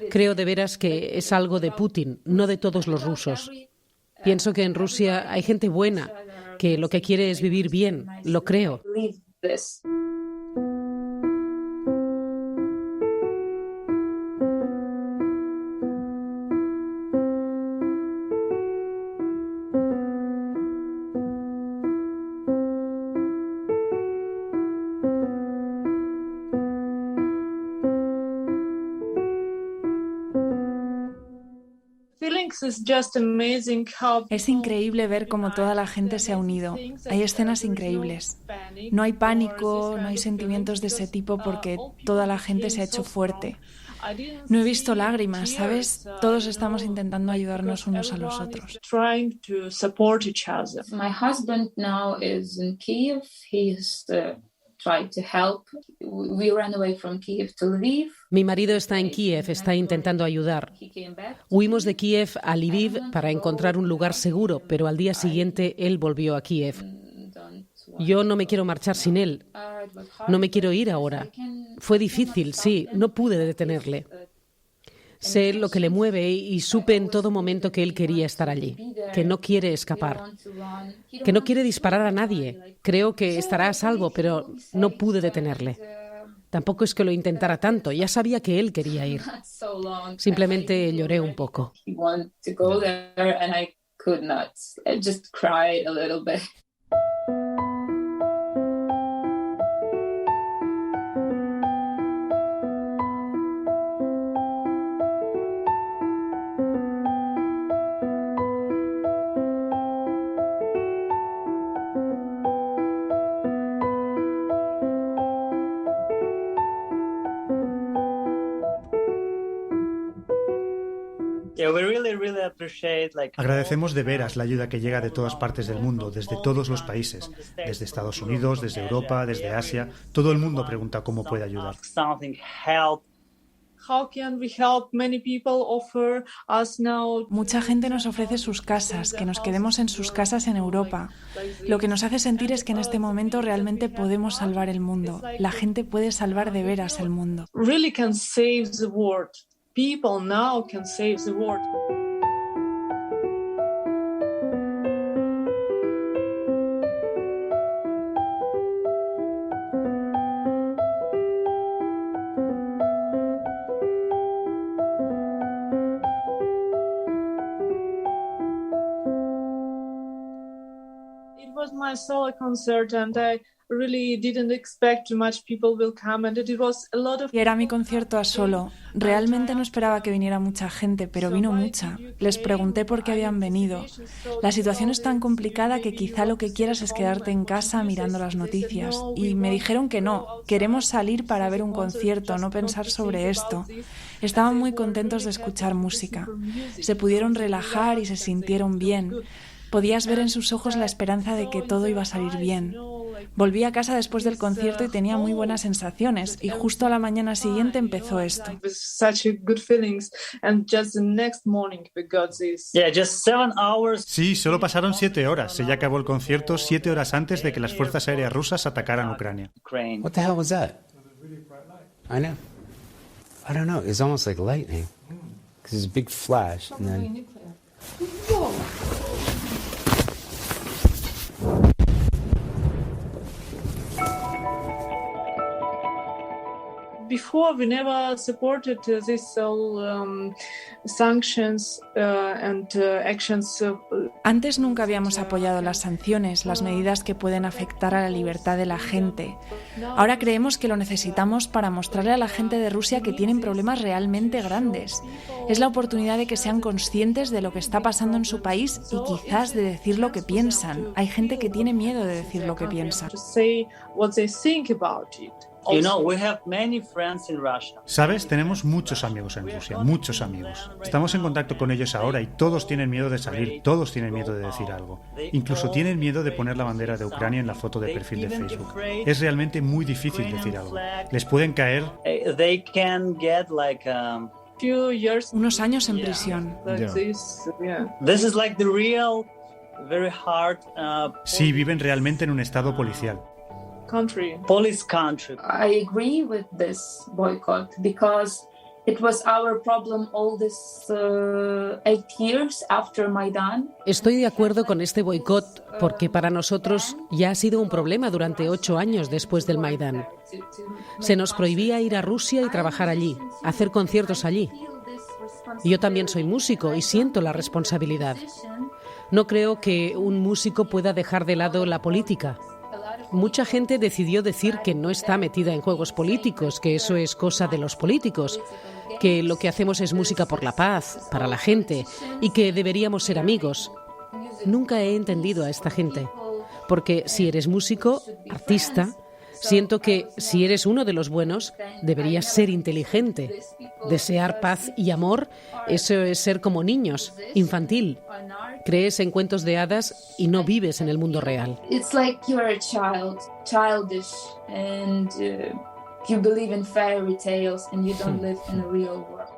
Creo de veras que es algo de Putin, no de todos los rusos. Pienso que en Rusia hay gente buena, que lo que quiere es vivir bien, lo creo. Es increíble ver cómo toda la gente se ha unido. Hay escenas increíbles. No hay pánico, no hay sentimientos de ese tipo porque toda la gente se ha hecho fuerte. No he visto lágrimas, ¿sabes? Todos estamos intentando ayudarnos unos a los otros. My husband now is in Kiev. He's tried to help. We ran away from Kiev to Lviv. Mi marido está en Kiev, está intentando ayudar. Huimos de Kiev a Lviv para encontrar un lugar seguro, pero al día siguiente él volvió a Kiev. Yo no me quiero marchar sin él. No me quiero ir ahora. Fue difícil, sí, no pude detenerle. Sé lo que le mueve y supe en todo momento que él quería estar allí, que no quiere escapar, que no quiere disparar a nadie. Creo que estará a salvo, pero no pude detenerle. Tampoco es que lo intentara tanto, ya sabía que él quería ir. Simplemente lloré un poco. Agradecemos de veras la ayuda que llega de todas partes del mundo, desde todos los países, desde Estados Unidos, desde Europa, desde Asia. Todo el mundo pregunta cómo puede ayudar. Mucha gente nos ofrece sus casas, que nos quedemos en sus casas en Europa. Lo que nos hace sentir es que en este momento realmente podemos salvar el mundo. La gente puede salvar de veras el mundo. People now can save the world. It was my solo concert and I really didn't expect much people will come and it was a lot of... Y era mi concierto a solo. Realmente no esperaba que viniera mucha gente, pero vino mucha. Les pregunté por qué habían venido. La situación es tan complicada que quizá lo que quieras es quedarte en casa mirando las noticias. Y me dijeron que no, queremos salir para ver un concierto, no pensar sobre esto. Estaban muy contentos de escuchar música. Se pudieron relajar y se sintieron bien. Podías ver en sus ojos la esperanza de que todo iba a salir bien. Volví a casa después del concierto y tenía muy buenas sensaciones, y justo a la mañana siguiente empezó esto. Sí, solo pasaron 7 horas. Se ya acabó el concierto 7 horas antes de que las fuerzas aéreas rusas atacaran Ucrania. What the hell was that? I know. I don't know. It's almost like lightning. Because it's a big flash and then... Before we never supported these sanctions and actions. Antes nunca habíamos apoyado las sanciones, las medidas que pueden afectar a la libertad de la gente. Ahora creemos que lo necesitamos para mostrarle a la gente de Rusia que tienen problemas realmente grandes. Es la oportunidad de que sean conscientes de lo que está pasando en su país y quizás de decir lo que piensan. Hay gente que tiene miedo de decir lo que piensa. ¿Sabes? Tenemos muchos amigos en Rusia, muchos amigos. Estamos en contacto con ellos ahora y todos tienen miedo de salir, todos tienen miedo de decir algo. Incluso tienen miedo de poner la bandera de Ucrania en la foto de perfil de Facebook. Es realmente muy difícil decir algo. Les pueden caer... unos años en prisión. Sí, viven realmente en un estado policial. Police country. I agree with this boycott because it was our problem all this 8 years after Maidan. Estoy de acuerdo con este boicot porque para nosotros ya ha sido un problema durante 8 años después del Maidán. Se nos prohibía ir a Rusia y trabajar allí, hacer conciertos allí. Yo también soy músico y siento la responsabilidad. No creo que un músico pueda dejar de lado la política. Mucha gente decidió decir que no está metida en juegos políticos, que eso es cosa de los políticos, que lo que hacemos es música por la paz, para la gente, y que deberíamos ser amigos. Nunca he entendido a esta gente. Porque si eres músico, artista, siento que si eres uno de los buenos, deberías ser inteligente. Desear paz y amor, eso es ser como niños, infantil. Crees en cuentos de hadas y no vives en el mundo real. It's like you're a child, childish, and you believe in fairy tales and you don't live in a real world.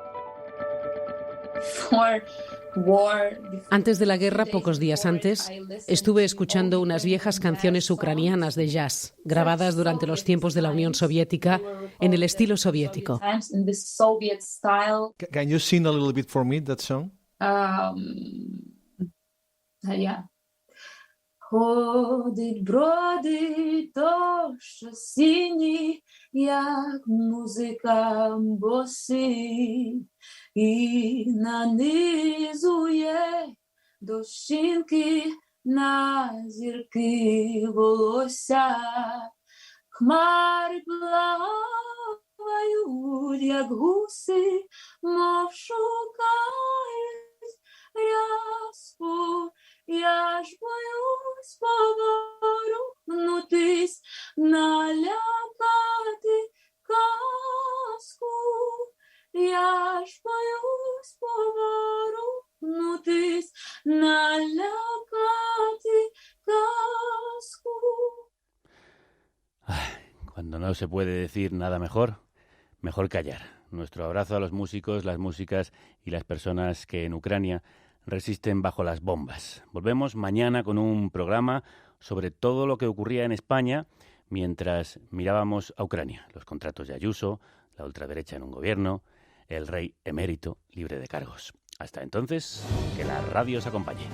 Antes de la guerra, pocos días antes, estuve escuchando unas viejas canciones ucranianas de jazz, grabadas durante los tiempos de la Unión Soviética, en el estilo soviético. Can you sing a little bit for me that song? Yeah. Ходить, бродить дощ осінній, як музика босий, і нанизує дощинки на зірки волосся. Хмари плавають, як гуси, мов шукають ряску. Я ж боюсь поворухнутись, налякати казку. Я ж боюсь поворухнутись, налякати казку. Cuando no se puede decir nada mejor, mejor callar. Nuestro abrazo a los músicos, las músicas y las personas que en Ucrania resisten bajo las bombas. Volvemos mañana con un programa sobre todo lo que ocurría en España mientras mirábamos a Ucrania. Los contratos de Ayuso, la ultraderecha en un gobierno, el rey emérito libre de cargos. Hasta entonces, que la radio os acompañe.